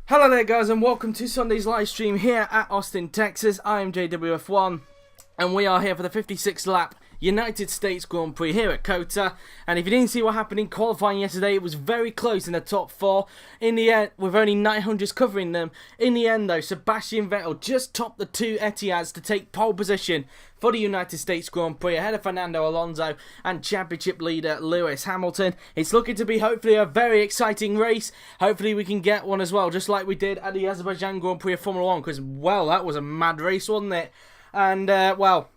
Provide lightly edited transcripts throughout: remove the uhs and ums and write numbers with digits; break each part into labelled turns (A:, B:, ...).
A: Hello there guys and welcome to Sunday's live stream here at Austin, Texas. I am JWF1 and we are here for the 56th lap United States Grand Prix here at COTA. And if you didn't see what happened in qualifying yesterday, it was very close in the top four. In the end, with only 900s covering them, in the end though, Sebastian Vettel just topped the two Etiads to take pole position for the United States Grand Prix ahead of Fernando Alonso and championship leader Lewis Hamilton. It's looking to be hopefully a very exciting race. Hopefully we can get one as well, just like we did at the Azerbaijan Grand Prix of Formula 1, because, well, that was a mad race, wasn't it? And, well,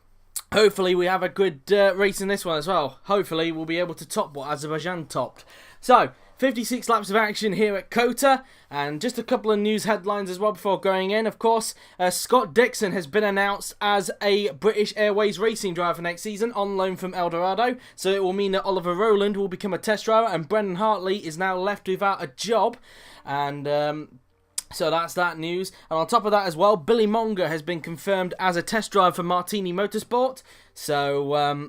A: hopefully we have a good race in this one as well. Hopefully we'll be able to top what Azerbaijan topped. So, 56 laps of action here at COTA, and just a couple of news headlines as well before going in. Of course, Scott Dixon has been announced as a British Airways Racing driver for next season on loan from El Dorado, so it will mean that Oliver Rowland will become a test driver and Brendan Hartley is now left without a job. And so that's that news. And on top of that as well, Billy Monger has been confirmed as a test driver for Martini Motorsport. So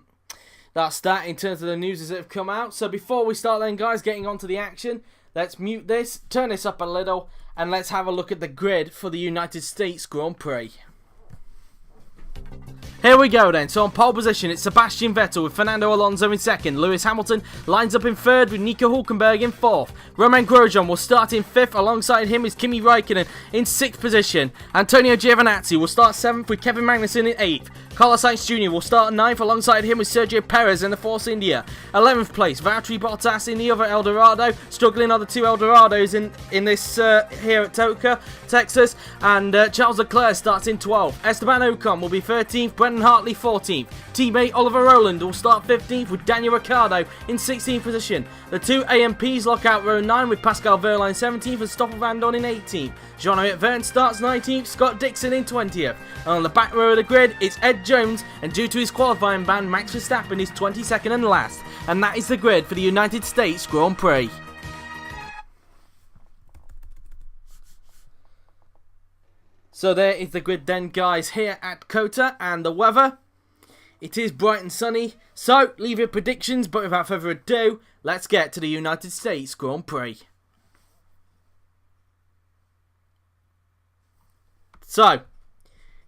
A: that's that in terms of the news as it have come out. So before we start then, guys, getting on to the action, let's mute this, turn this up a little, and let's have a look at the grid for the United States Grand Prix. Here we go then. So on pole position, it's Sebastian Vettel with Fernando Alonso in second. Lewis Hamilton lines up in third with Nico Hülkenberg in fourth. Romain Grosjean will start in fifth. Alongside him is Kimi Räikkönen in sixth position. Antonio Giovinazzi will start seventh with Kevin Magnussen in eighth. Carlos Sainz Jr. will start ninth. Alongside him with Sergio Perez in the Force India. 11th place, Valtteri Bottas in the other El Dorado. Struggling are the two El Dorados in this here at COTA, Texas. And Charles Leclerc starts in 12th. Esteban Ocon will be 13th. Brendan Hartley 14th. Teammate Oliver Rowland will start 15th with Daniel Ricciardo in 16th position. The two AMPs lock out row 9 with Pascal Wehrlein 17th and Stoffel Vandoorne in 18th. Jean-Eric Vergne starts 19th, Scott Dixon in 20th. And on the back row of the grid, it's Ed Jones, and due to his qualifying ban, Max Verstappen is 22nd and last. And that is the grid for the United States Grand Prix. So there is the grid then, guys, here at COTA, and the weather, it is bright and sunny. So leave your predictions, but without further ado, let's get to the United States Grand Prix. So,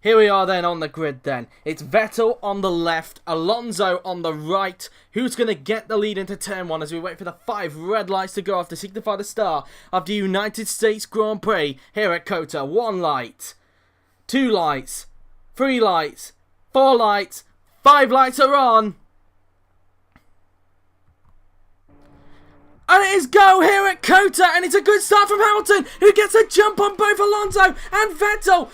A: here we are then on the grid then. It's Vettel on the left, Alonso on the right. Who's going to get the lead into turn 1 as we wait for the 5 red lights to go off to signify the start of the United States Grand Prix here at COTA. 1 light, 2 lights, 3 lights, 4 lights, 5 lights are on. And it is go here at COTA, and it's a good start from Hamilton, who gets a jump on both Alonso and Vettel.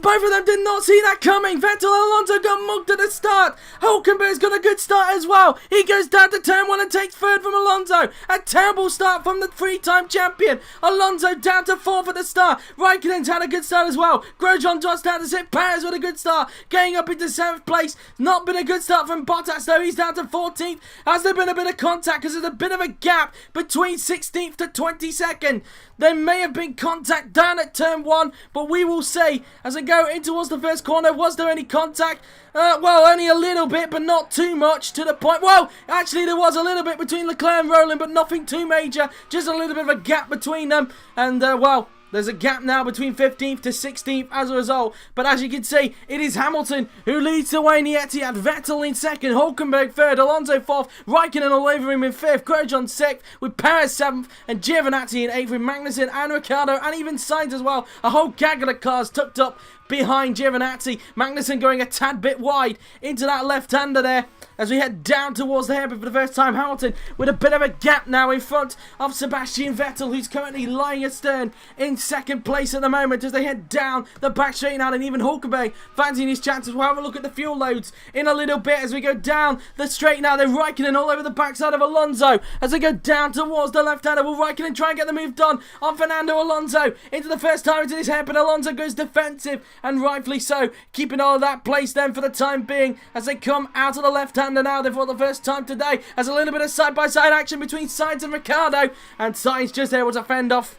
A: Both of them did not see that coming. Vettel and Alonso got mugged at the start. Hülkenberg's got a good start as well. He goes down to turn 1 and takes third from Alonso. A terrible start from the 3-time champion. Alonso down to 4th at the start. Raikkonen's had a good start as well. Grosjean drops down to 6th. Perez with a good start, getting up into 7th place. Not been a good start from Bottas though. He's down to 14th. Has there been a bit of contact? Because there's a bit of a gap between 16th to 22nd. There may have been contact down at turn 1, but we will see as I go in towards the first corner. Was there any contact? Well, only a little bit, but not too much to the point. Well, actually there was a little bit between Leclerc and Rowland, but nothing too major. Just a little bit of a gap between them. And, well, there's a gap now between 15th to 16th as a result. But as you can see, it is Hamilton who leads the way in the Etihad. Vettel in second, Hülkenberg third, Alonso fourth, Raikkonen all over him in fifth, Grosjean sixth, with Perez seventh, and Giovinazzi in eighth with Magnussen and Ricciardo, and even Sainz as well. A whole gaggle of cars tucked up behind Giovinazzi. Magnussen going a tad bit wide into that left-hander there as we head down towards the hairpin for the first time. Hamilton with a bit of a gap now in front of Sebastian Vettel, who's currently lying astern in second place at the moment as they head down the back straight now, and even Hülkenberg fancying his chances. We'll have a look at the fuel loads in a little bit as we go down the straight now. They're Raikkonen all over the backside of Alonso as they go down towards the left-hander. Will Raikkonen try and get the move done on Fernando Alonso into the first time into this hairpin? Alonso goes defensive, and rightfully so, keeping all of that place then for the time being as they come out of the left-hander now for the first time today. As a little bit of side-by-side action between Sainz and Ricciardo, and Sainz just able to fend off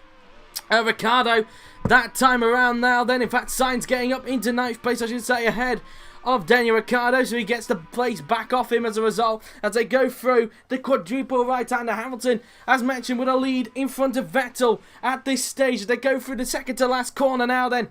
A: Ricciardo that time around now then. In fact, Sainz getting up into 9th place, I should say, ahead of Daniel Ricciardo, so he gets the place back off him as a result as they go through the quadruple right-hander. Hamilton, as mentioned, with a lead in front of Vettel at this stage. They go through the second to last corner now then.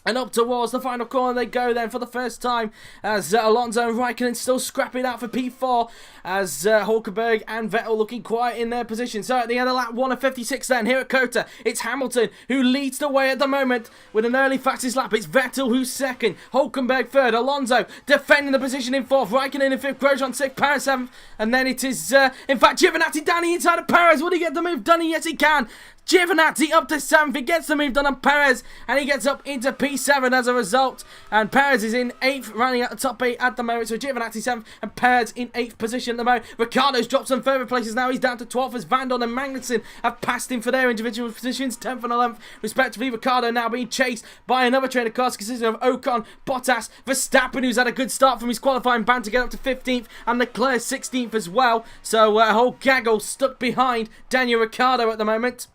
A: And up towards the final corner they go then for the first time as Alonso and Raikkonen still scrapping out for P4 as Hulkenberg and Vettel looking quiet in their position. So at the end of lap 1 of 56 then, here at COTA, it's Hamilton who leads the way at the moment with an early fastest lap. It's Vettel who's second, Hulkenberg third, Alonso defending the position in fourth, Raikkonen in fifth, Grosjean sixth, Perez seventh, and then it is, in fact, Giovinazzi down the inside of Perez. Will he get the move done? Yes, he can. Giovinazzi up to 7th, he gets the move done on Perez, and he gets up into P7 as a result, and Perez is in 8th, running at the top 8 at the moment, so Giovinazzi 7th, and Perez in 8th position at the moment. Ricciardo's dropped some further places now, he's down to 12th as Van Dorn and Magnussen have passed him for their individual positions, 10th and 11th respectively. Ricciardo now being chased by another train of cars consisting of Ocon, Bottas, Verstappen, who's had a good start from his qualifying ban to get up to 15th, and Leclerc 16th as well, so a whole gaggle stuck behind Daniel Ricciardo at the moment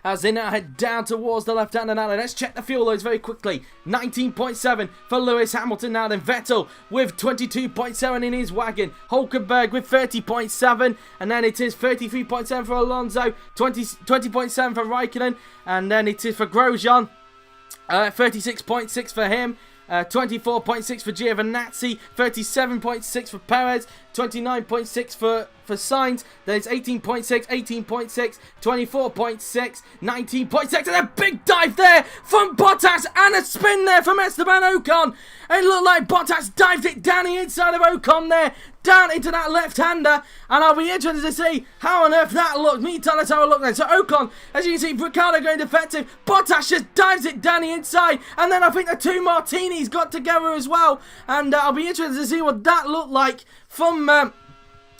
A: as they now head down towards the left-hander now. Let's check the fuel loads very quickly. 19.7 for Lewis Hamilton now then. Vettel with 22.7 in his wagon. Hulkenberg with 30.7. And then it is 33.7 for Alonso. 20.7 for Raikkonen. And then it is for Grosjean. 36.6 for him. 24.6 for Giovinazzi, 37.6 for Perez, 29.6 for Sainz, then it's 18.6, 18.6, 24.6, 19.6, and a big dive there from Bottas, and a spin there from Esteban Ocon. It looked like Bottas dived it down the inside of Ocon there, down into that left-hander, and I'll be interested to see how on earth that looked. Meantime, let's have a look then. So Ocon, as you can see, Ricciardo going defective, Bottas just dives it down the inside, and then I think the two Martinis got together as well, and I'll be interested to see what that looked like from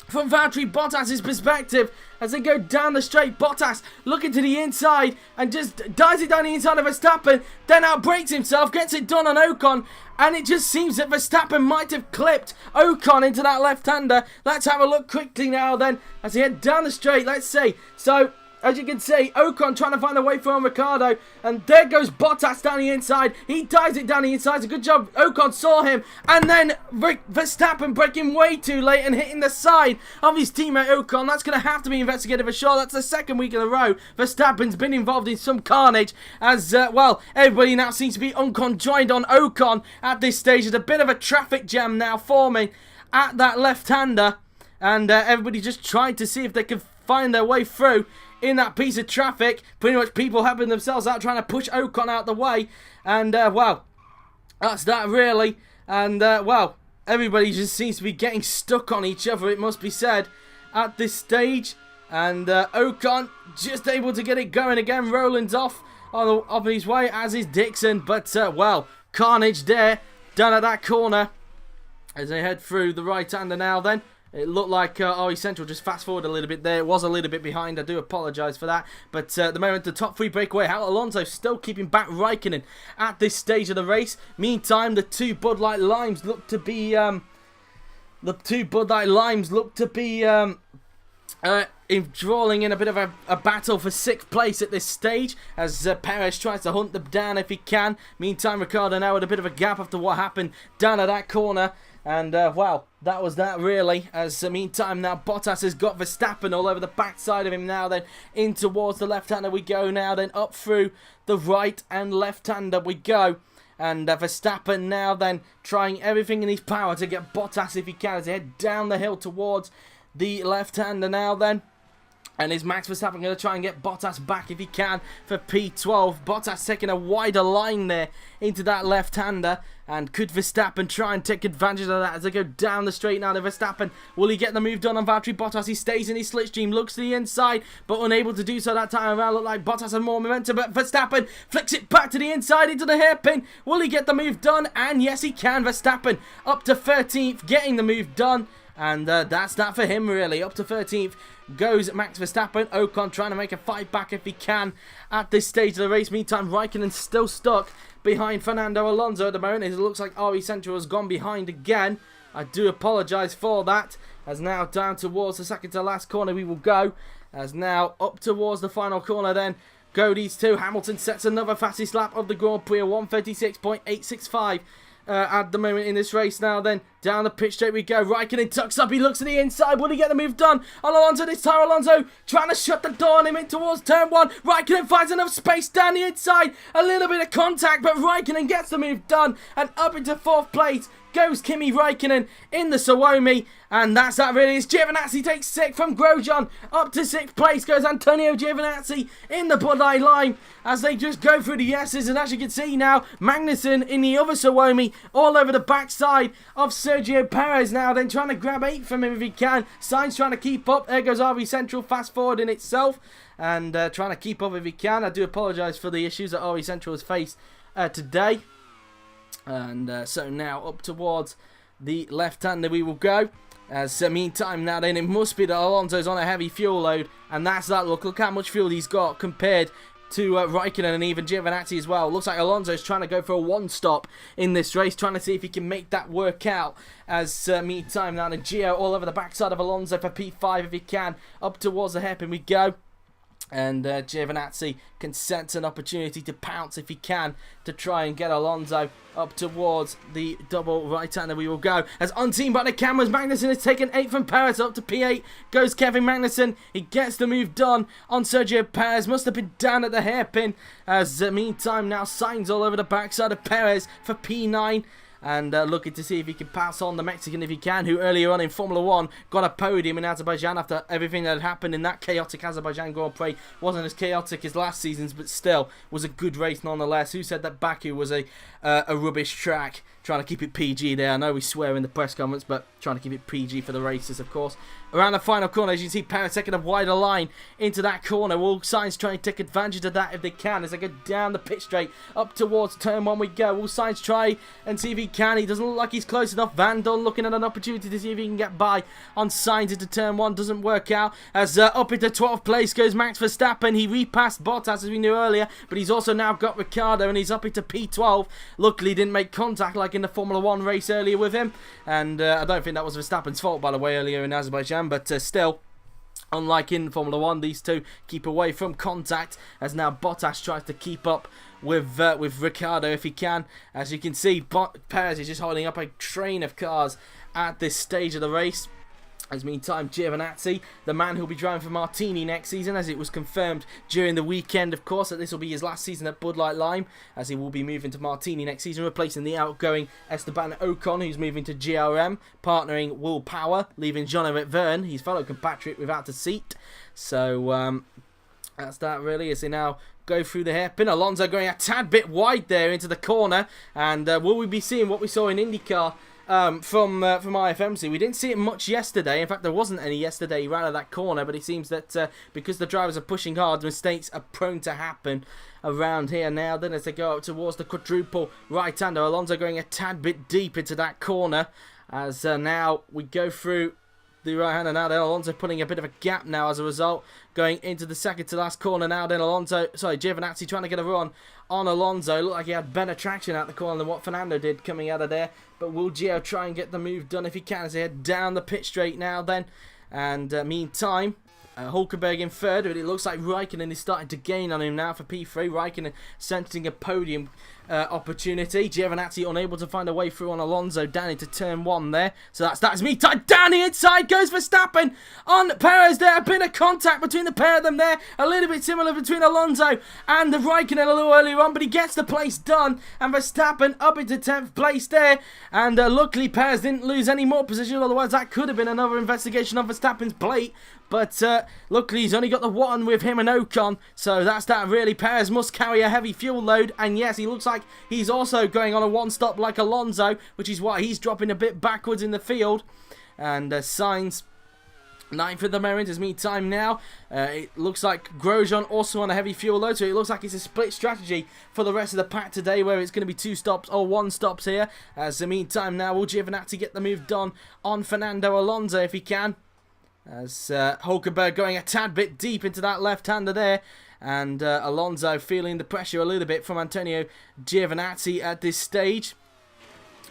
A: Valtteri Bottas' perspective as they go down the straight. Bottas looking to the inside and just dives it down the inside of Verstappen, then outbrakes himself, gets it done on Ocon, and it just seems that Verstappen might have clipped Ocon into that left-hander. Let's have a look quickly now then as they head down the straight. Let's see. So as you can see, Ocon trying to find a way from Ricciardo, and there goes Bottas down the inside. He dives it down the inside. It's a good job. Ocon saw him, and then Verstappen braking way too late and hitting the side of his teammate Ocon. That's going to have to be investigated for sure. That's the second week in a row Verstappen's been involved in some carnage as, well, everybody now seems to be unconjoined on Ocon at this stage. There's a bit of a traffic jam now forming at that left-hander, and everybody just trying to see if they can find their way through in that piece of traffic. Pretty much people helping themselves out, trying to push Ocon out the way. And, well, that's that really. And, well, everybody just seems to be getting stuck on each other, it must be said, at this stage. And Ocon just able to get it going again. Rowland's off on his way, as is Dixon. But, well, carnage there, done at that corner as they head through the right-hander now then. It looked like RE Central just fast forward a little bit there. It was a little bit behind. I do apologise for that. But at the moment, the top three breakaway. Alonso still keeping back Raikkonen at this stage of the race. Meantime, the two Bud Light Limes look to be enthralling in a bit of a battle for 6th place at this stage as Perez tries to hunt them down if he can. Meantime, Ricciardo now with a bit of a gap after what happened down at that corner. And, well, that was that really, as meantime now Bottas has got Verstappen all over the backside of him now then, in towards the left-hander we go now then, up through the right and left-hander we go. And Verstappen now then trying everything in his power to get Bottas if he can as he head down the hill towards the left-hander now then. And is Max Verstappen going to try and get Bottas back if he can for P12? Bottas taking a wider line there into that left-hander. And could Verstappen try and take advantage of that as they go down the straight now to Verstappen? Will he get the move done on Valtteri Bottas? He stays in his slipstream, looks to the inside, but unable to do so that time around. Look like Bottas had more momentum, but Verstappen flicks it back to the inside into the hairpin. Will he get the move done? And yes, he can. Verstappen up to 13th, getting the move done. And that's that for him really. Up to 13th goes Max Verstappen. Ocon trying to make a fight back if he can at this stage of the race. Meantime, Raikkonen's still stuck behind Fernando Alonso at the moment. It looks like RE Central has gone behind again. I do apologise for that. As now down towards the second to last corner we will go. As now up towards the final corner then go these two. Hamilton sets another fastest lap of the Grand Prix, 1:36.865. at the moment in this race now then. Down the pitch straight we go. Raikkonen tucks up. He looks to the inside. Will he get the move done? On Alonso this time. Alonso trying to shut the door on him in towards turn 1. Raikkonen finds enough space down the inside. A little bit of contact, but Raikkonen gets the move done. And up into 4th place goes Kimi Raikkonen in the Suomi. And that's that really. As Giovinazzi takes 6th from Grosjean. Up to 6th place goes Antonio Giovinazzi in the Bud Light line. As they just go through the S's. And as you can see now, Magnussen in the other Suomi. All over the backside of Sergio Perez now. Then trying to grab 8 from him if he can. Sainz trying to keep up. There goes RB Central fast forward in itself. And trying to keep up if he can. I do apologise for the issues that RB Central has faced today. And so now up towards the left-hander we will go. As meantime now then it must be that Alonso's on a heavy fuel load. And that's that look. Look how much fuel he's got compared to Raikkonen and even Giovinazzi as well. Looks like Alonso's trying to go for a one-stop in this race. Trying to see if he can make that work out. As meantime now then Gio all over the backside of Alonso for P5 if he can. Up towards the hairpin we go. And Giovinazzi can sense an opportunity to pounce if he can to try and get Alonso up towards the double right-hander we will go. As unseen by the cameras, Magnussen has taken 8 from Perez. Up to P8 goes Kevin Magnussen. He gets the move done on Sergio Perez. Must have been down at the hairpin. As meantime now Sainz all over the backside of Perez for P9. And looking to see if he can pass on the Mexican if he can, who earlier on in Formula 1 got a podium in Azerbaijan after everything that had happened in that chaotic Azerbaijan Grand Prix. Wasn't as chaotic as last season's, but still was a good race nonetheless. Who said that Baku was a rubbish track? Trying to keep it PG there. I know we swear in the press comments, but trying to keep it PG for the races, of course. Around the final corner, as you can see, Perez taking a wider line into that corner. Will Sainz try and take advantage of that if they can, as they go down the pit straight up towards turn 1 we go. Will Sainz try and see if he can? He doesn't look like he's close enough. Van Dorn looking at an opportunity to see if he can get by on Sainz into turn 1. Doesn't work out. As up into 12th place goes Max Verstappen. He repassed Bottas as we knew earlier, but he's also now got Ricciardo and he's up into P12. Luckily he didn't make contact like in the Formula 1 race earlier with him. And I don't think that was Verstappen's fault, by the way, earlier in Azerbaijan, but still, unlike in Formula 1, these two keep away from contact, as now Bottas tries to keep up with Ricciardo if he can. As you can see, Perez is just holding up a train of cars at this stage of the race. As meantime, Giovinazzi, the man who'll be driving for Martini next season, as it was confirmed during the weekend, of course, that this will be his last season at Bud Light Lime, as he will be moving to Martini next season, replacing the outgoing Esteban Ocon, who's moving to GRM, partnering Will Power, leaving Jean-Eric Vergne, his fellow compatriot, without a seat. So, that's that really, as they now go through the hairpin. Alonso going a tad bit wide there into the corner, and will we be seeing what we saw in IndyCar from IFMC? We didn't see it much yesterday. In fact, there wasn't any yesterday. He ran out of that corner, but it seems that because the drivers are pushing hard, mistakes are prone to happen around here now. Then as they go up towards the quadruple right-hander, Alonso going a tad bit deep into that corner. As now we go through the right-hander now. Then Alonso putting a bit of a gap now as a result, going into the second to last corner now. Then Giovinazzi trying to get a run on Alonso. Looked like he had better traction out the corner than what Fernando did coming out of there. But will Gio try and get the move done if he can, as they head down the pit straight now then. And meantime, Hulkenberg in third, but it looks like Raikkonen is starting to gain on him now for P3. Raikkonen sensing a podium opportunity. Giovinazzi unable to find a way through on Alonso down into turn 1 there. So that's me. Down the inside goes Verstappen on Perez there. A bit of contact between the pair of them there. A little bit similar between Alonso and the Raikkonen a little earlier on, but he gets the place done. And Verstappen up into 10th place there. And luckily Perez didn't lose any more position, otherwise that could have been another investigation on Verstappen's plate. But luckily he's only got the one with him and Ocon. So that's that really. Perez must carry a heavy fuel load. And yes, he looks like he's also going on a one-stop like Alonso, which is why he's dropping a bit backwards in the field. And Sainz 9th for the Mariners. Meantime now, it looks like Grosjean also on a heavy fuel load. So it looks like it's a split strategy for the rest of the pack today, where it's going to be 2 stops or 1 stops here. As the meantime now, will Giovinazzi get the move done on Fernando Alonso if he can? As Hulkenberg going a tad bit deep into that left-hander there. And Alonso feeling the pressure a little bit from Antonio Giovinazzi at this stage.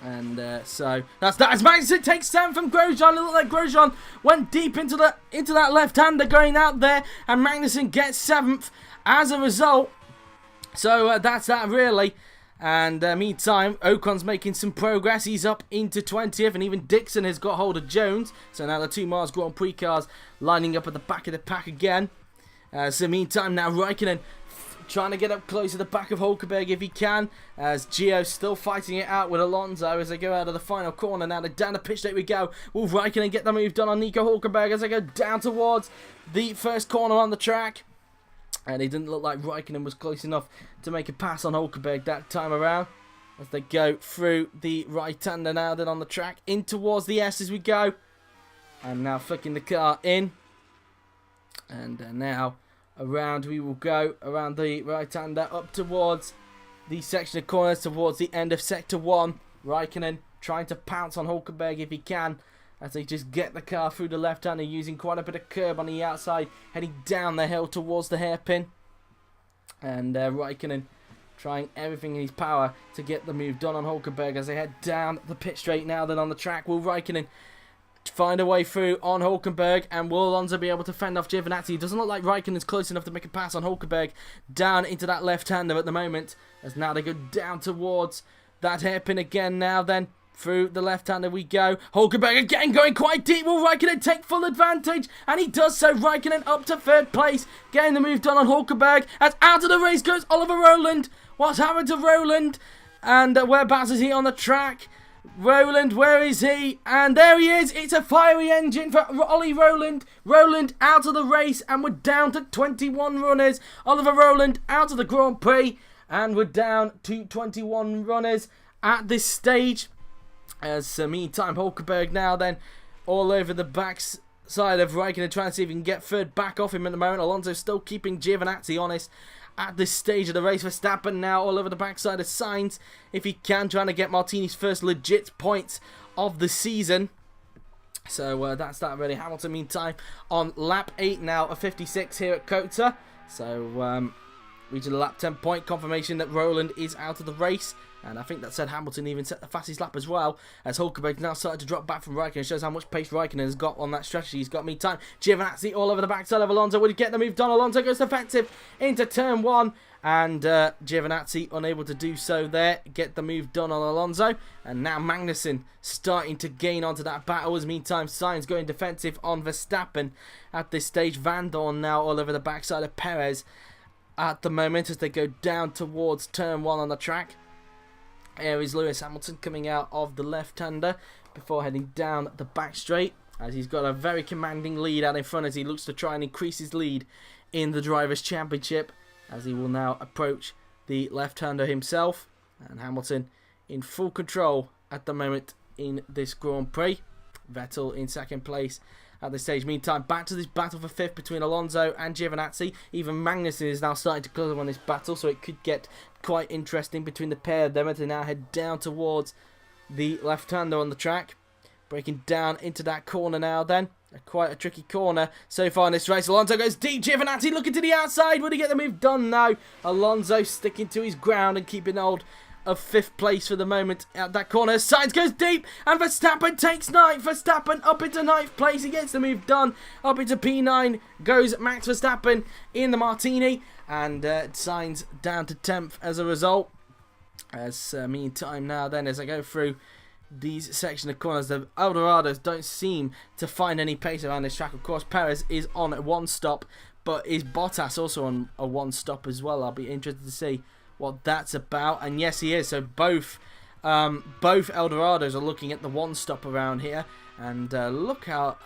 A: And so that's that. As Magnussen takes 7 from Grosjean. It looked like Grosjean went deep into that left-hander going out there. And Magnussen gets 7th as a result. So that's that really. And meantime, Ocon's making some progress. He's up into 20th, and even Dixon has got hold of Jones. So now the two Mars Grand Prix cars lining up at the back of the pack again. So meantime, now Raikkonen trying to get up close to the back of Hulkenberg if he can, as Gio still fighting it out with Alonso as they go out of the final corner. Now down the pitch straight we go. Will Raikkonen get the move done on Nico Hulkenberg as they go down towards the first corner on the track? And it didn't look like Raikkonen was close enough to make a pass on Hulkenberg that time around. As they go through the right-hander now then on the track. In towards the S as we go. And now flicking the car in. And now around we will go. Around the right-hander up towards the section of corners. Towards the end of Sector 1. Raikkonen trying to pounce on Hulkenberg if he can, as they just get the car through the left-hander using quite a bit of curb on the outside, heading down the hill towards the hairpin. And Raikkonen trying everything in his power to get the move done on Hulkenberg as they head down the pit straight now then on the track. Will Raikkonen find a way through on Hulkenberg, and will Alonso be able to fend off Giovinazzi? It doesn't look like Raikkonen's close enough to make a pass on Hulkenberg down into that left-hander at the moment, as now they go down towards that hairpin again now then. Through the left-hander we go. Hulkenberg again going quite deep. Will Raikkonen take full advantage? And he does so. Raikkonen up to third place. Getting the move done on Hulkenberg. As out of the race goes Oliver Rowland. What's happened to Rowland? And whereabouts is he on the track? Rowland, where is he? And there he is. It's a fiery engine for Ollie Rowland. Rowland out of the race. And we're down to 21 runners. Oliver Rowland out of the Grand Prix. And we're down to 21 runners at this stage. As meantime, Hulkenberg now then all over the back side of Raikkonen, trying to see if he can get third back off him at the moment. Alonso still keeping Giovinazzi honest at this stage of the race. Verstappen now all over the backside of Sainz if he can, trying to get Martini's first legit points of the season. So that's that really. Hamilton meantime on lap 8 now of 56 here at Kota. So reaching the lap 10 point confirmation that Rowland is out of the race. And I think that said Hamilton even set the fastest lap as well, as Hulkenberg now started to drop back from Raikkonen. Shows how much pace Raikkonen has got on that strategy. He's got meantime Giovinazzi all over the backside of Alonso. Would he get the move done? Alonso goes defensive into turn 1. And Giovinazzi unable to do so there. Get the move done on Alonso. And now Magnussen starting to gain onto that battle. As meantime Sainz going defensive on Verstappen at this stage. Van Dorn now all over the backside of Perez at the moment as they go down towards turn 1 on the track. Here is Lewis Hamilton coming out of the left-hander before heading down the back straight, as he's got a very commanding lead out in front as he looks to try and increase his lead in the Drivers' Championship, as he will now approach the left-hander himself. And Hamilton in full control at the moment in this Grand Prix. Vettel in second place at this stage. Meantime, back to this battle for 5th between Alonso and Giovinazzi. Even Magnussen is now starting to close on this battle, so it could get quite interesting between the pair of them as they now head down towards the left-hander on the track. Breaking down into that corner now then. Quite a tricky corner so far in this race. Alonso goes deep. Giovinazzi looking to the outside. Will he get the move done? No. Alonso sticking to his ground and keeping hold of 5th place for the moment at that corner. Sainz goes deep and Verstappen takes 9th. Verstappen up into 9th place. He gets the move done. Up into P9 goes Max Verstappen in the Martini, and Sainz down to 10th as a result. As meantime now then, as I go through these section of corners, the Eldorados don't seem to find any pace around this track. Of course, Perez is on a 1 stop, but is Bottas also on a 1 stop as well? I'll be interested to see what that's about. And yes, he is. So both Eldorados are looking at the 1 stop around here. And look how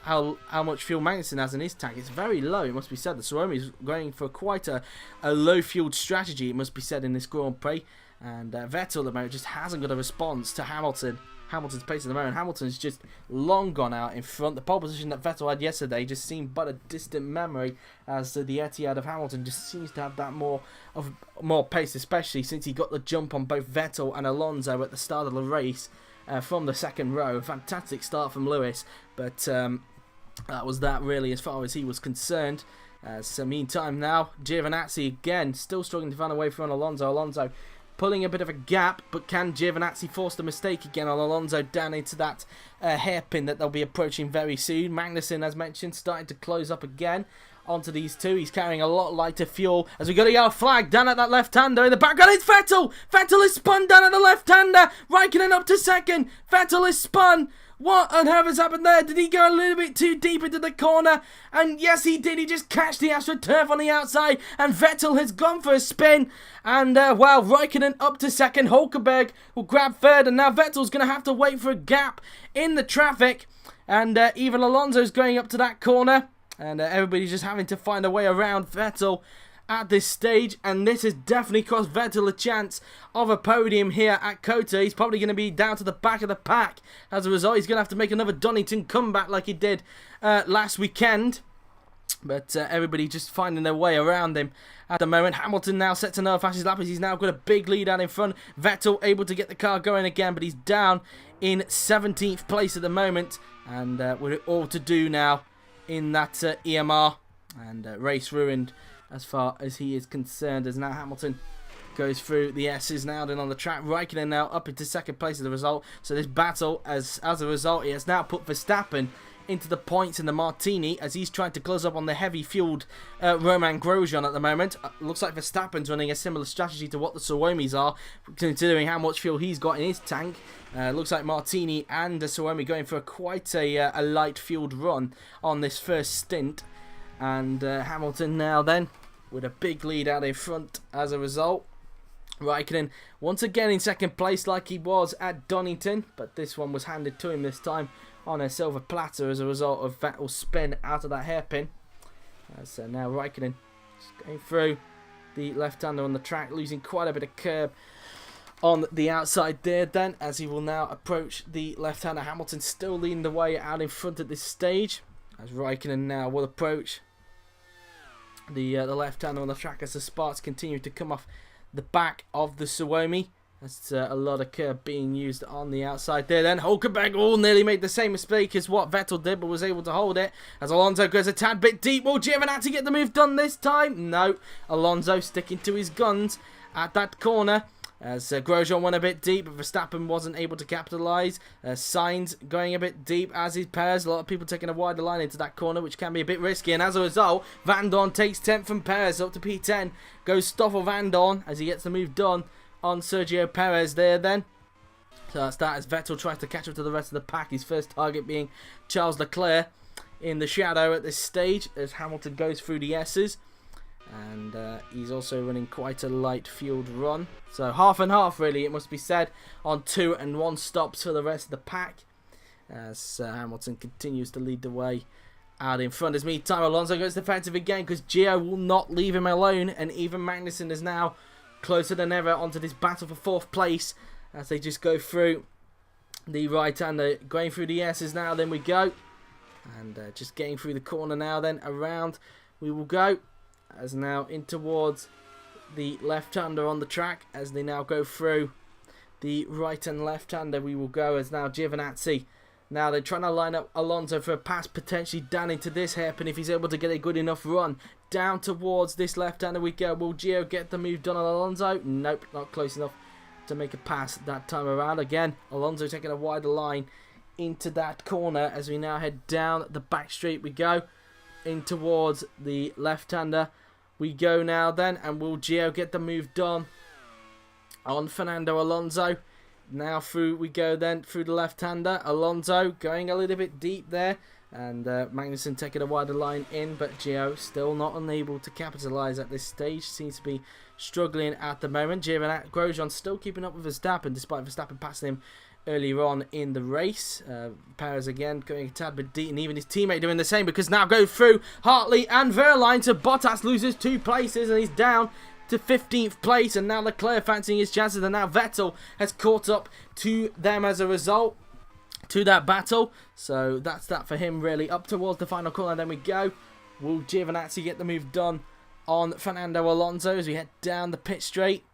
A: much fuel Magnussen has in his tank. It's very low, it must be said. The Suomi is going for quite a low fueled strategy, it must be said, in this Grand Prix. And Vettel at the moment just hasn't got a response to Hamilton's pace at the moment. Hamilton's just long gone out in front. The pole position that Vettel had yesterday just seemed but a distant memory, as the Etihad of Hamilton just seems to have that more pace, especially since he got the jump on both Vettel and Alonso at the start of the race from the second row. Fantastic start from Lewis, but that was that really as far as he was concerned. So meantime now, Giovinazzi again still struggling to find a way through on Alonso. Alonso pulling a bit of a gap, but can Giovinazzi force the mistake again on Alonso down into that hairpin that they'll be approaching very soon? Magnussen, as mentioned, starting to close up again onto these two. He's carrying a lot lighter fuel as we got a yellow flag down at that left-hander. In the background, it's Vettel. Vettel is spun down at the left-hander. Raikkonen up to second. Vettel is spun. What on earth has happened there? Did he go a little bit too deep into the corner? And yes, he did. He just catched the AstroTurf on the outside. And Vettel has gone for a spin. And, wow, Raikkonen up to second. Hulkenberg will grab third. And now Vettel's going to have to wait for a gap in the traffic. And even Alonso's going up to that corner. And everybody's just having to find a way around Vettel at this stage, and this has definitely cost Vettel a chance of a podium here at COTA. He's probably going to be down to the back of the pack. As a result, he's going to have to make another Donington comeback like he did last weekend. But everybody just finding their way around him at the moment. Hamilton now sets another fastest lap as he's now got a big lead out in front. Vettel able to get the car going again, but he's down in 17th place at the moment. And with it all to do now in that EMR, and race ruined as far as he is concerned, as now Hamilton goes through the S's now then on the track. Raikkonen now up into second place as a result. So this battle, as a result, he has now put Verstappen into the points in the Martini as he's trying to close up on the heavy fueled Romain Grosjean at the moment. Looks like Verstappen's running a similar strategy to what the Suomis are, considering how much fuel he's got in his tank. Looks like Martini and Suomi going for quite a light fueled run on this first stint. And Hamilton now then with a big lead out in front as a result. Raikkonen once again in second place like he was at Donington, but this one was handed to him this time on a silver platter as a result of Vettel's spin out of that hairpin. So now Raikkonen going through the left-hander on the track, losing quite a bit of curb on the outside there then, as he will now approach the left-hander. Hamilton still leading the way out in front at this stage, as Raikkonen now will approach the left-hander on the track as the sparks continue to come off the back of the Suomi. That's a lot of curb being used on the outside there. Then Hulkenberg nearly made the same mistake as what Vettel did, but was able to hold it as Alonso goes a tad bit deep. Will Giovinazzi get the move done this time? No. Alonso sticking to his guns at that corner as Grosjean went a bit deep, but Verstappen wasn't able to capitalise. Sainz going a bit deep, as is Perez. A lot of people taking a wider line into that corner, which can be a bit risky. And as a result, Van Dorn takes 10th from Perez up to P10. Goes Stoffel Van Dorn as he gets the move done on Sergio Perez there then. So that's that as Vettel tries to catch up to the rest of the pack. His first target being Charles Leclerc in the shadow at this stage as Hamilton goes through the S's. And he's also running quite a light fueled run. So half and half really, it must be said, on 2 and 1 stops for the rest of the pack. As Hamilton continues to lead the way out in front. As meantime, Alonso goes defensive again because Gio will not leave him alone. And even Magnussen is now closer than ever onto this battle for 4th place as they just go through the right-hander, going through the S's now. Then we go. And just getting through the corner now then around we will go. As now in towards the left-hander on the track as they now go through the right and left-hander we will go as now Giovinazzi. Now they're trying to line up Alonso for a pass potentially down into this hairpin if he's able to get a good enough run. Down towards this left-hander we go. Will Gio get the move done on Alonso? Nope, not close enough to make a pass that time around. Again, Alonso taking a wider line into that corner as we now head down the back straight we go. In towards the left-hander we go now then, and will Gio get the move done on Fernando Alonso? Now through we go then, through the left-hander. Alonso going a little bit deep there, and Magnussen taking a wider line in, but Gio still not unable to capitalise at this stage. Seems to be struggling at the moment. Grosjean still keeping up with Verstappen, despite Verstappen passing him earlier on in the race. Perez again going a tad bit deep, and even his teammate doing the same, because now go through Hartley and Vergne. So Bottas loses 2 places and he's down to 15th place, and now Leclerc fancying his chances, and now Vettel has caught up to them as a result to that battle. So that's that for him really. Up towards the final corner then we go. Will Giovinazzi get the move done on Fernando Alonso as we head down the pit straight?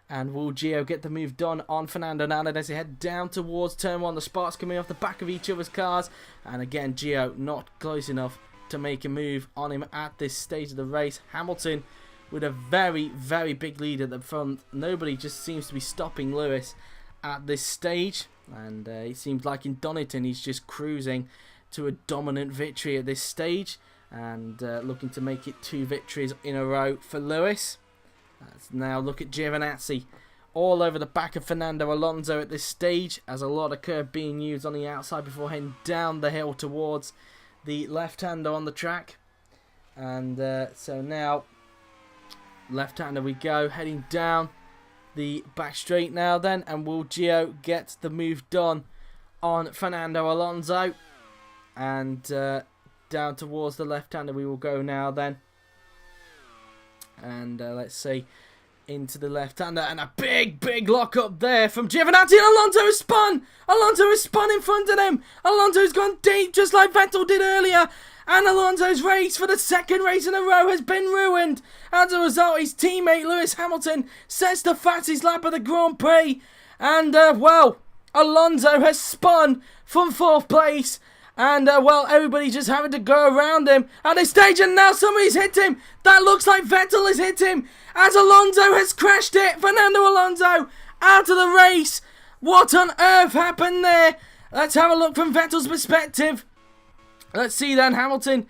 A: And will Gio get the move done on Fernando now as they head down towards turn 1? The sparks coming off the back of each other's cars. And again, Gio not close enough to make a move on him at this stage of the race. Hamilton with a very, very big lead at the front. Nobody just seems to be stopping Lewis at this stage. And it seems like in Donington he's just cruising to a dominant victory at this stage. and looking to make it 2 victories in a row for Lewis. Let's now look at Giovinazzi all over the back of Fernando Alonso at this stage, as a lot of curb being used on the outside before heading down the hill towards the left-hander on the track. And so now left-hander we go, heading down the back straight now then, and will Gio get the move done on Fernando Alonso? And down towards the left-hander we will go now then. And let's see, into the left-hander, and a big lock up there from Giovinazzi, and Alonso has spun! Alonso has spun in front of him! Alonso's gone deep just like Vettel did earlier, and Alonso's race for the 2nd race in a row has been ruined. As a result, his teammate Lewis Hamilton sets the fastest lap of the Grand Prix, and well, Alonso has spun from 4th place. And, well, everybody's just having to go around him at this stage, and now somebody's hit him. That looks like Vettel has hit him, as Alonso has crashed it. Fernando Alonso out of the race. What on earth happened there? Let's have a look from Vettel's perspective. Let's see then, Hamilton.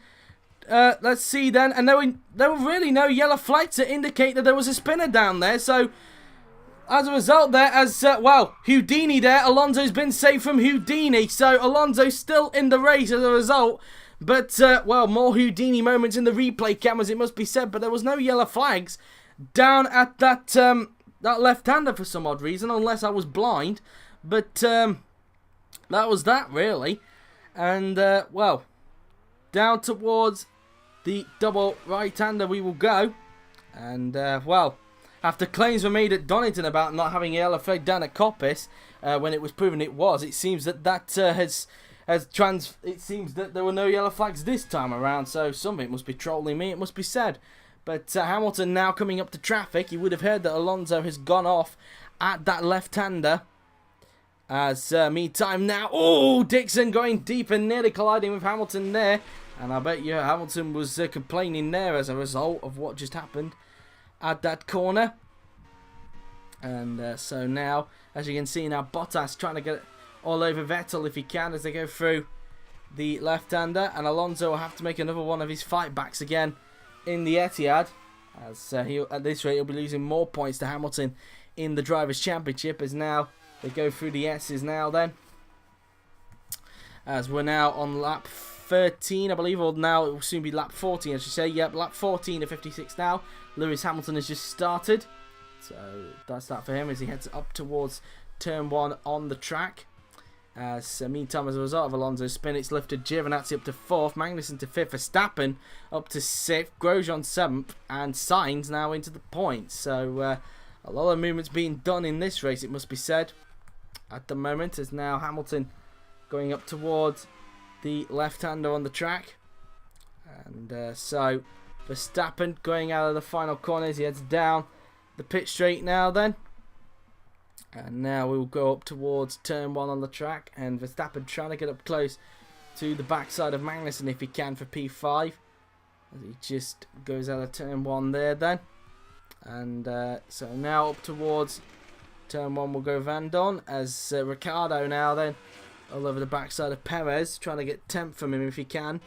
A: Let's see then. And there were really no yellow flags to indicate that there was a spinner down there, so as a result there, well, Houdini there, Alonso's been saved from Houdini, so Alonso's still in the race as a result, but, well, more Houdini moments in the replay cameras, it must be said, but there was no yellow flags down at that left-hander for some odd reason, unless I was blind, but, that was that, really, and, well, down towards the double right-hander we will go, and, well, after claims were made at Donington about not having a yellow flag down at Coppice, when it was proven it was, it seems that it seems that there were no yellow flags this time around. So something must be trolling me, it must be said. But Hamilton now coming up to traffic. You would have heard that Alonso has gone off at that left-hander. As meantime now, oh, Dixon going deep and nearly colliding with Hamilton there. And I bet you Hamilton was complaining there as a result of what just happened at that corner. And so now, as you can see now, Bottas trying to get it all over Vettel if he can as they go through the left-hander, and Alonso will have to make another one of his fight backs again in the Etihad, as at this rate he'll be losing more points to Hamilton in the Drivers' Championship, as now they go through the S's now then, as we're now on lap 13 I believe, or now it will soon be lap 14 I should say. Yep, lap 14 of 56 now. Lewis Hamilton has just started, so that's that for him as he heads up towards turn 1 on the track. Meantime, as a result of Alonso's spin, it's lifted Giovinazzi up to 4th, Magnussen to 5th, Verstappen up to 6th, Grosjean 7th, and Sainz now into the points. So a lot of movements being done in this race, it must be said, at the moment, as now Hamilton going up towards the left-hander on the track. And so Verstappen going out of the final corners, he heads down the pit straight now then. And now we will go up towards turn 1 on the track, and Verstappen trying to get up close to the backside of Magnussen if he can for P5. As he just goes out of turn 1 there then. And so now up towards turn 1 will go Van Dorn, as Ricciardo now then all over the backside of Perez, trying to get 10th from him if he can.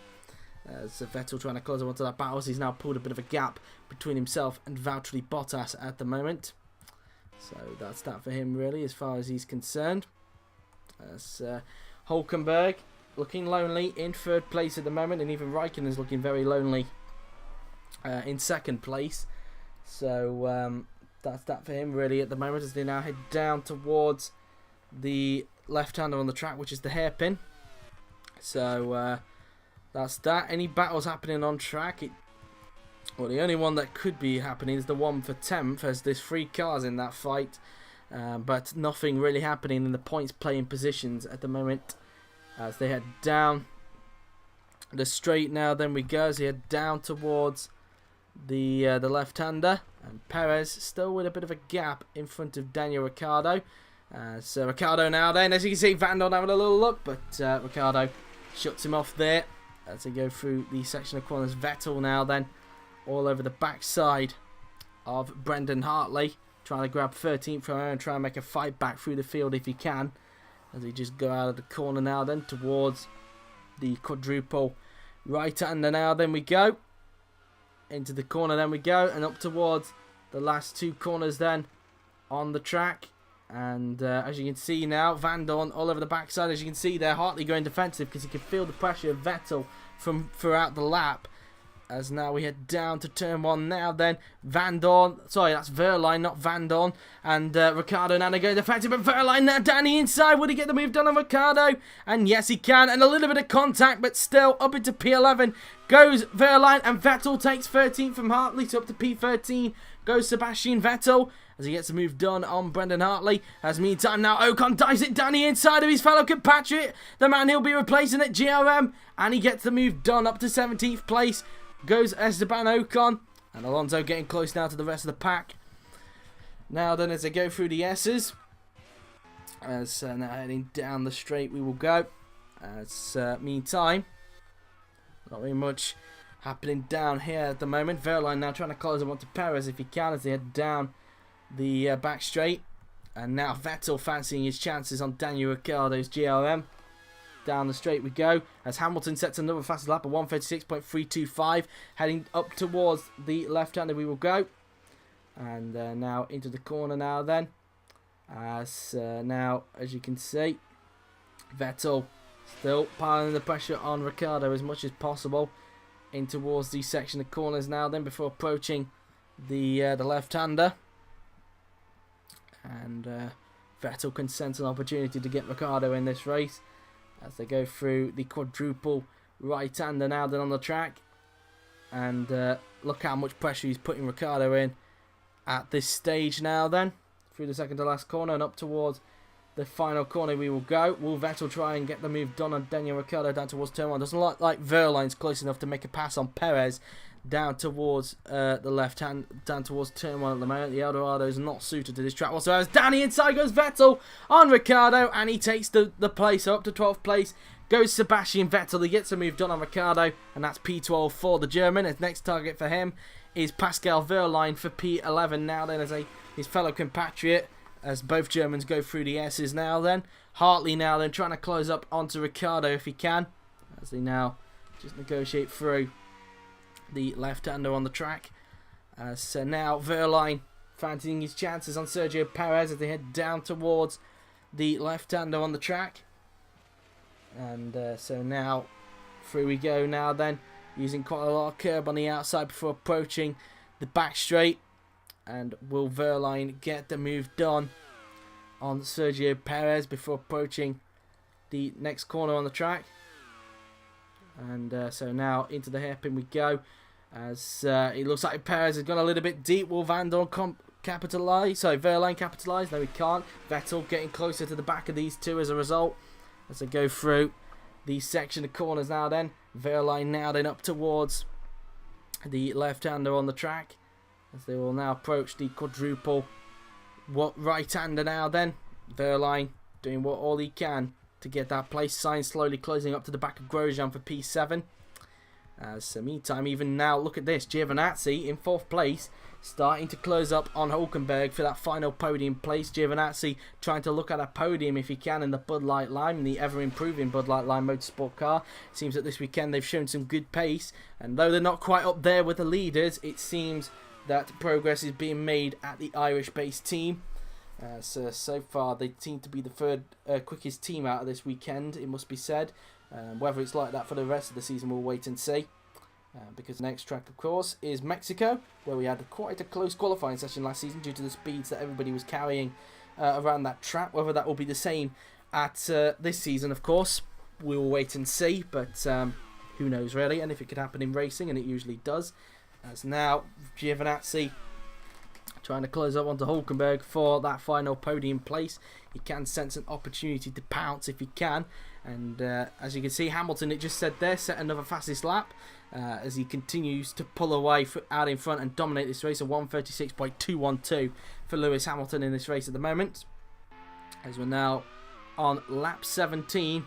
A: As Vettel trying to close him onto that battle, as he's now pulled a bit of a gap between himself and Valtteri Bottas at the moment. So that's that for him really as far as he's concerned. As Hülkenberg looking lonely in 3rd place at the moment, and even Raikkonen is looking very lonely in 2nd place. So that's that for him really at the moment, as they now head down towards the left-hander on the track, which is the hairpin. So that's that. Any battles happening on track? Well, the only one that could be happening is the one for 10th, as there's 3 cars in that fight. But nothing really happening in the points playing positions at the moment, as they head down the straight now. Then we go as they head down towards the left-hander, and Perez still with a bit of a gap in front of Daniel Ricciardo. So Ricciardo now then, as you can see, Van Dorn having a little look, but Ricciardo shuts him off there as they go through the section of corners. Vettel now then all over the backside of Brendan Hartley, trying to grab 13th from him and try and make a fight back through the field if he can, as he just go out of the corner now then towards the quadruple right-hander now, then we go. Into the corner, then we go. And up towards the last two corners then on the track. And as you can see now, Van Dorn all over the backside. As you can see there, Hartley going defensive because he can feel the pressure of Vettel from throughout the lap. As now we head down to turn 1 now then. Van Dorn, sorry, that's Vergne, not Van Dorn. And Ricciardo now going defensive, but Vergne now down the inside. Would he get the move done on Ricciardo? And yes, he can. And a little bit of contact, but still up into P11 goes Vergne. And Vettel takes 13 from Hartley, so up to P13 goes Sebastian Vettel, as he gets the move done on Brendan Hartley. As meantime now Ocon dives it down the inside of his fellow compatriot, the man he'll be replacing at GRM, and he gets the move done up to 17th place. Goes Esteban Ocon, and Alonso getting close now to the rest of the pack. Now then, as they go through the S's, as now heading down the straight we will go. As meantime, not very much happening down here at the moment. Vergne now trying to close him onto Perez if he can as they head down the back straight. And now Vettel fancying his chances on Daniel Ricciardo's GRM. Down the straight we go as Hamilton sets another fastest lap of 1:36.325, heading up towards the left-hander we will go. And now into the corner now then, as now as you can see, Vettel still piling the pressure on Ricciardo as much as possible in towards the section of corners now then before approaching the left-hander. And Vettel can sense an opportunity to get Ricciardo in this race as they go through the quadruple right-hander now then on the track. And look how much pressure he's putting Ricciardo in at this stage now then. Through the second to last corner and up towards the final corner we will go. Will Vettel try and get the move done on Daniel Ricciardo down towards turn 1? Doesn't look like Vergne's close enough to make a pass on Perez down towards the left hand, down towards turn 1 at the moment. The Eldorado is not suited to this track whatsoever. As down the inside goes Vettel on Ricciardo, and he takes the place up to 12th place. Goes Sebastian Vettel. He gets a move done on Ricciardo, and that's P12 for the German. His next target for him is Pascal Vergne for P11 now then, as his fellow compatriot, as both Germans go through the S's now then. Hartley now then trying to close up onto Ricciardo if he can, as they now just negotiate through the left-hander on the track. So now Vergne fancying his chances on Sergio Perez as they head down towards the left-hander on the track. And so now through we go now then, using quite a lot of curb on the outside before approaching the back straight. And will Vergne get the move done on Sergio Perez before approaching the next corner on the track? And so now into the hairpin we go, as it looks like Perez has gone a little bit deep. Will Van Dorn capitalise? Sorry, Vergne capitalise? No, he can't. Vettel getting closer to the back of these two as a result, as they go through the section of corners now then. Vergne now then up towards the left-hander on the track, as they will now approach the quadruple right-hander now then. Vergne doing all he can to get that place signed, slowly closing up to the back of Grosjean for P7. So meantime, even now, look at this, Giovinazzi in 4th place, starting to close up on Hulkenberg for that final podium place. Giovinazzi trying to look at a podium if he can in the Bud Light Lime, the ever-improving Bud Light Lime motorsport car. It seems that this weekend they've shown some good pace, and though they're not quite up there with the leaders, it seems that progress is being made at the Irish-based team. So far, they seem to be the third quickest team out of this weekend, it must be said. Whether it's like that for the rest of the season, we'll wait and see. Because the next track, of course, is Mexico, where we had quite a close qualifying session last season due to the speeds that everybody was carrying around that track. Whether that will be the same at this season, of course, we will wait and see. But who knows, really? And if it could happen in racing, and it usually does. As now, Giovinazzi trying to close up onto Hulkenberg for that final podium place. He can sense an opportunity to pounce if he can. And as you can see, Hamilton, it just said there, set another fastest lap as he continues to pull away out in front and dominate this race. A 1:36.212 for Lewis Hamilton in this race at the moment. As we're now on lap 17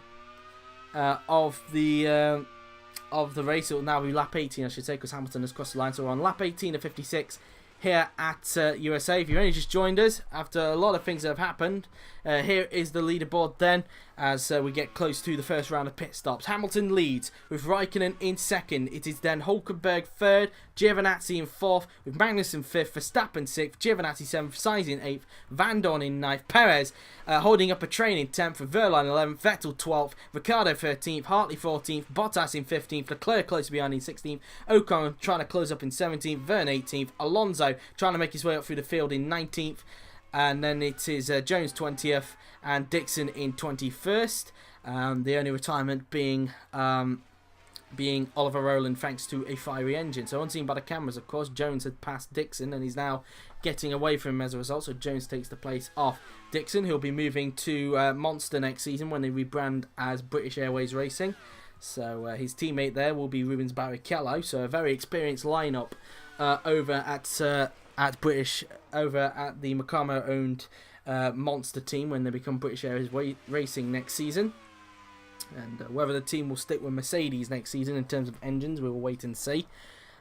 A: of the race. It will now be lap 18, I should say, because Hamilton has crossed the line. So we're on lap 18 of 56 here at USA. If you've only just joined us after a lot of things that have happened, here is the leaderboard then, as we get close to the first round of pit stops. Hamilton leads with Raikkonen in second. It is then Hulkenberg third, Giovinazzi in fourth, with Magnussen fifth, Verstappen sixth, Giovinazzi seventh, Sainz in eighth, Van Dorn in ninth, Perez holding up a train in 10th, with Vergne 11th, Vettel 12th, Ricciardo 13th, Hartley 14th, Bottas in 15th, Leclerc close behind in 16th, Ocon trying to close up in 17th, Vergne 18th, Alonso trying to make his way up through the field in 19th, and then it is Jones 20th and Dixon in 21st. The only retirement being Oliver Rowland, thanks to a fiery engine. So unseen by the cameras, of course, Jones had passed Dixon and he's now getting away from him as a result. So Jones takes the place of Dixon, who'll be moving to Monster next season when they rebrand as British Airways Racing. So his teammate there will be Rubens Barrichello. So a very experienced lineup over at the Macamo owned Monster team when they become British Airways Racing next season. And whether the team will stick with Mercedes next season in terms of engines, we will wait and see.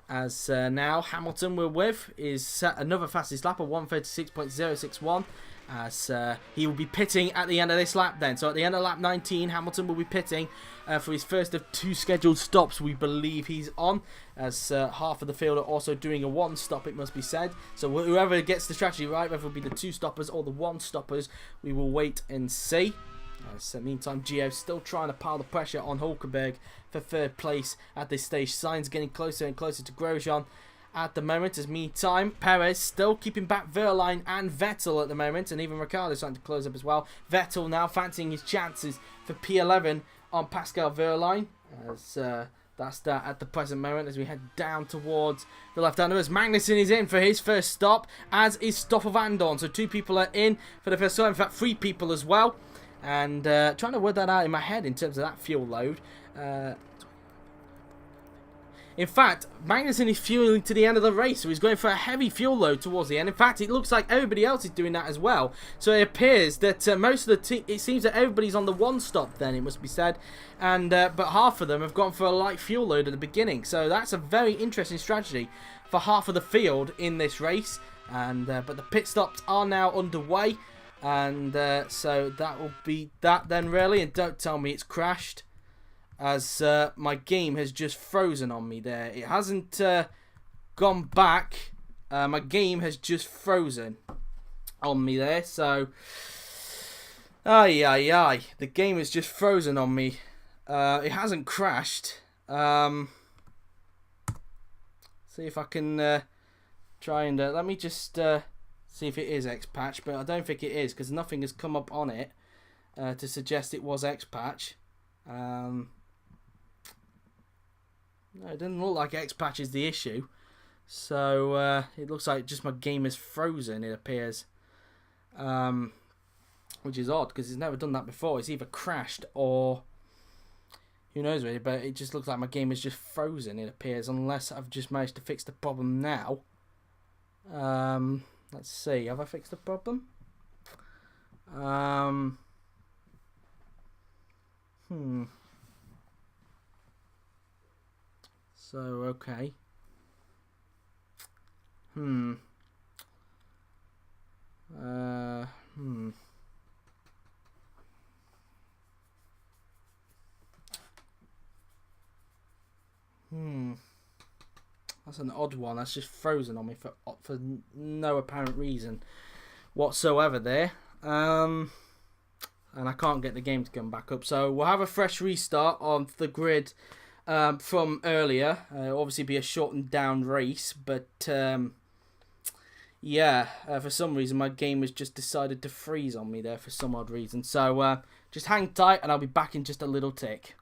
A: As now Hamilton we're with is another fastest lap of 1:36.061, as he will be pitting at the end of this lap then. So at the end of lap 19, Hamilton will be pitting for his first of 2 scheduled stops we believe he's on, as half of the field are also doing a 1 stop, it must be said. So whoever gets the strategy right, whether it will be the 2 stoppers or the 1 stoppers, we will wait and see. Meantime, Gio still trying to pile the pressure on Hulkenberg for 3rd place at this stage. Sainz getting closer and closer to Grosjean at the moment. As meantime, Perez still keeping back Vergne and Vettel at the moment, and even Ricciardo starting to close up as well. Vettel now fancying his chances for P11 on Pascal Vergne, as that's that at the present moment as we head down towards the left-hander. As Magnussen is in for his first stop, as is Stoffel Van Dorn. So 2 people are in for the first time, in fact 3 people as well. And trying to work that out in my head in terms of that fuel load. In fact, Magnussen is fueling to the end of the race, so he's going for a heavy fuel load towards the end. In fact, it looks like everybody else is doing that as well. So it appears that most of the team, it seems that everybody's on the 1 stop then, it must be said. And but half of them have gone for a light fuel load at the beginning. So that's a very interesting strategy for half of the field in this race. And but the pit stops are now underway. And so that will be that then really, and don't tell me it's crashed, as my game has just frozen on me there. It hasn't gone back, my game has just frozen on me there, so the game has just frozen on me. It hasn't crashed. See if I can try and let me just see if it is X-Patch, but I don't think it is, because nothing has come up on it to suggest it was X-Patch. No, it doesn't look like X-Patch is the issue. So it looks like just my game is frozen, it appears. Which is odd, because it's never done that before. It's either crashed or who knows really, but it just looks like my game is just frozen, it appears, unless I've just managed to fix the problem now. Let's see, have I fixed the problem? So, okay. That's an odd one. That's just frozen on me for no apparent reason whatsoever there. And I can't get the game to come back up. So we'll have a fresh restart on the grid from earlier. Obviously be a shortened down race, but yeah, for some reason my game has just decided to freeze on me there for some odd reason. So just hang tight and I'll be back in just a little tick.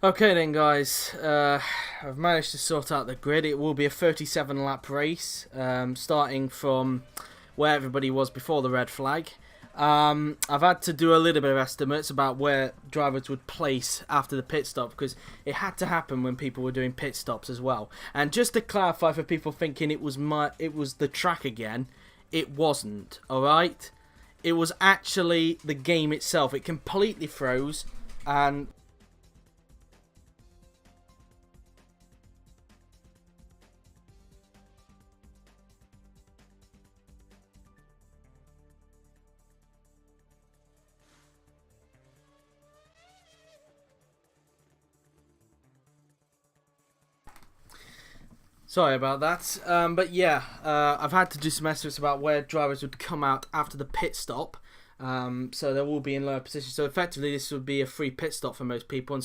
A: Okay then guys, I've managed to sort out the grid. It will be a 37 lap race, starting from where everybody was before the red flag. I've had to do a little bit of estimates about where drivers would place after the pit stop, because it had to happen when people were doing pit stops as well. And just to clarify for people thinking it was the track again, it wasn't, alright? It was actually the game itself. It completely froze, and sorry about that, but yeah, I've had to do some estimates about where drivers would come out after the pit stop, so they will be in lower positions. So effectively this would be a free pit stop for most people, and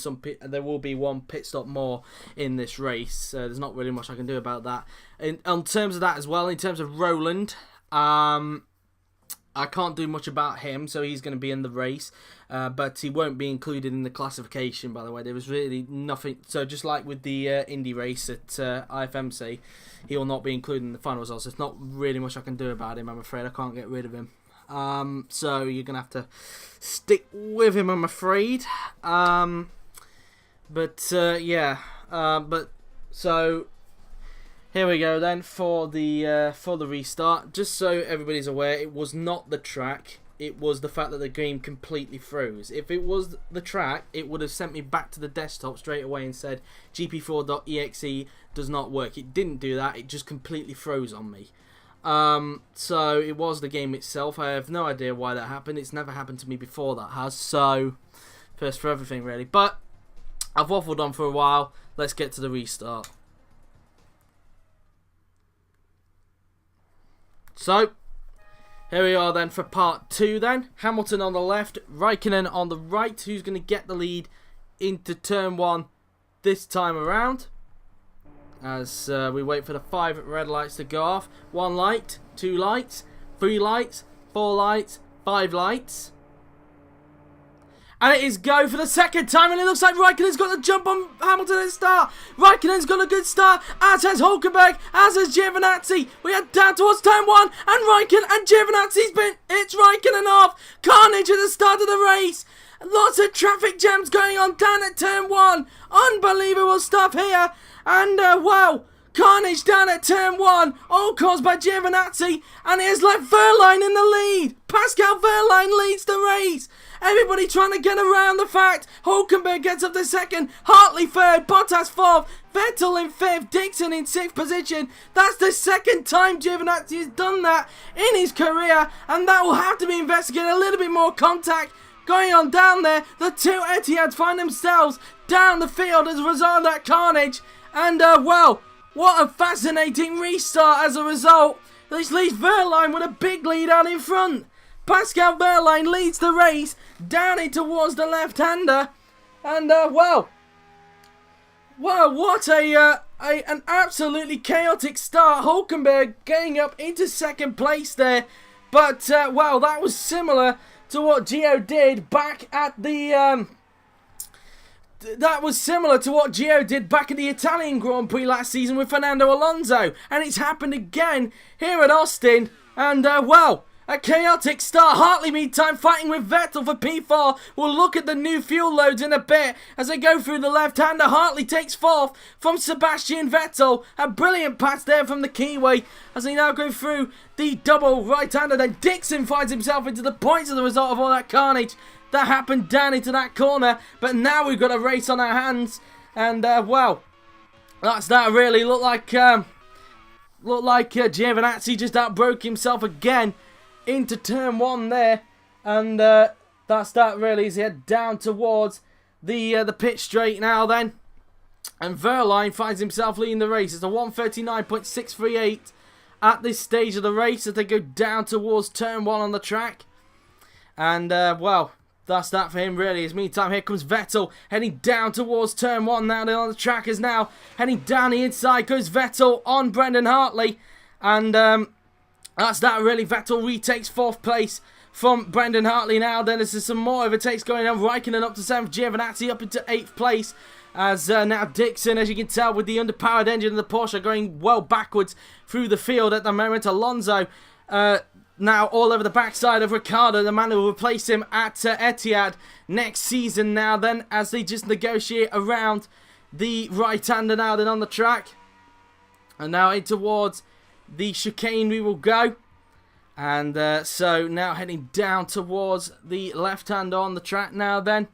A: there will be one pit stop more in this race. There's not really much I can do about that. In terms of that as well, in terms of Rowland, I can't do much about him, so he's going to be in the race, but he won't be included in the classification, by the way. There was really nothing, so just like with the Indy race at IFMC, he will not be included in the final results. There's not really much I can do about him, I'm afraid. I can't get rid of him. So you're going to have to stick with him, I'm afraid. So here we go then for the restart. Just so everybody's aware, it was not the track. It was the fact that the game completely froze. If it was the track, it would have sent me back to the desktop straight away and said gp4.exe does not work. It didn't do that. It just completely froze on me. So it was the game itself. I have no idea why that happened. It's never happened to me before, that has. So first for everything really. But I've waffled on for a while. Let's get to the restart. So, here we are then for part 2 then. Hamilton on the left, Raikkonen on the right. Who's going to get the lead into turn 1 this time around? As we wait for the 5 red lights to go off. 1 light, 2 lights, 3 lights, 4 lights, 5 lights. And it is go for the second time, and it looks like Raikkonen's got the jump on Hamilton at the start. Raikkonen's got a good start, as has Hulkenberg, as has Giovinazzi. We are down towards turn 1, and Raikkonen and it's Raikkonen off. Carnage at the start of the race. Lots of traffic jams going on down at turn 1. Unbelievable stuff here. And, wow, carnage down at turn 1, all caused by Giovinazzi, and it has left Vergne in the lead. Pascal Vergne leads the race. Everybody trying to get around the fact. Hulkenberg gets up to 2nd, Hartley 3rd, Bottas 4th, Vettel in 5th, Dixon in 6th position. That's the 2nd time Giovinazzi has done that in his career, and that will have to be investigated. A little bit more contact going on down there. The 2 Etiads find themselves down the field as a result of that carnage. And, well, what a fascinating restart as a result. This leaves Vergne with a big lead out in front. Pascal Vergne leads the race down in towards the left-hander. And, well, what an absolutely chaotic start. Hulkenberg getting up into 2nd place there. But, well, that was similar to what Gio did back at the... That was similar to what Gio did back at the Italian Grand Prix last season with Fernando Alonso. And it's happened again here at Austin. And, well, a chaotic start. Hartley, meantime, fighting with Vettel for P4. We'll look at the new fuel loads in a bit as they go through the left-hander. Hartley takes 4th from Sebastian Vettel. A brilliant pass there from the Kiwi as they now go through the double right-hander. Then Dixon finds himself into the points as a result of all that carnage that happened down into that corner. But now we've got a race on our hands. And, well, that's that really. Looked like Giovinazzi just outbroke himself again into turn 1 there, and that's that really as he head down towards the pit straight now then, and Vergne finds himself leading the race. It's a 1:39.638 at this stage of the race as they go down towards turn 1 on the track, and well, that's that for him really. As meantime, here comes Vettel heading down towards turn 1 now. They're on the track is now heading down the inside goes Vettel on Brendan Hartley, and that's that really. Vettel retakes 4th place from Brendan Hartley now. Then there's some more overtakes going on. Raikkonen up to 7th, Giovinazzi up into 8th place. As now Dixon, as you can tell, with the underpowered engine of the Porsche, going well backwards through the field at the moment. Alonso now all over the backside of Ricciardo, the man who will replace him at Etihad next season now then, as they just negotiate around the right-hander now then on the track. And now in towards the chicane we will go. And so now heading down towards the left-hander on the track now then.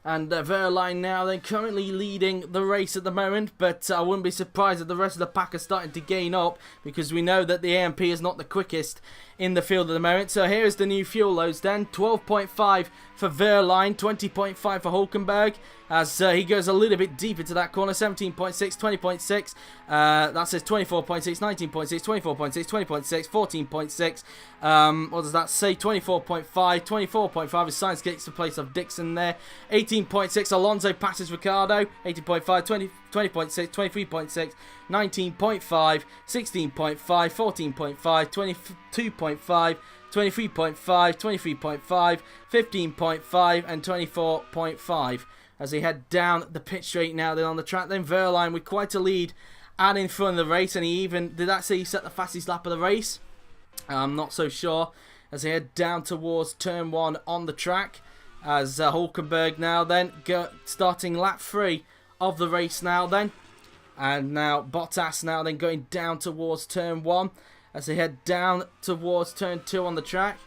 A: And Vergne now then currently leading the race at the moment, but I wouldn't be surprised if the rest of the pack are starting to gain up, because we know that the AMP is not the quickest in the field at the moment. So here's the new fuel loads then. 12.5 for Vergne, 20.5 for Hulkenberg, as he goes a little bit deep into that corner. 17.6, 20.6, that says 24.6, 19.6, 24.6, 20.6, 14.6, what does that say? 24.5, 24.5 as Sainz gets the place of Dixon there. 18.6, Alonso passes Ricciardo. 18.5, 20, 20.6, 23.6, 19.5, 16.5, 14.5, 22.5, 23.5, 23.5, 15.5 and 24.5 as they head down the pit straight now then on the track. Then Vergne with quite a lead and in front of the race, and he even, did that say he set the fastest lap of the race? I'm not so sure, as they head down towards turn 1 on the track, as Hulkenberg now then starting lap 3 of the race now then. And now Bottas now then going down towards turn 1 as they head down towards turn 2 on the track.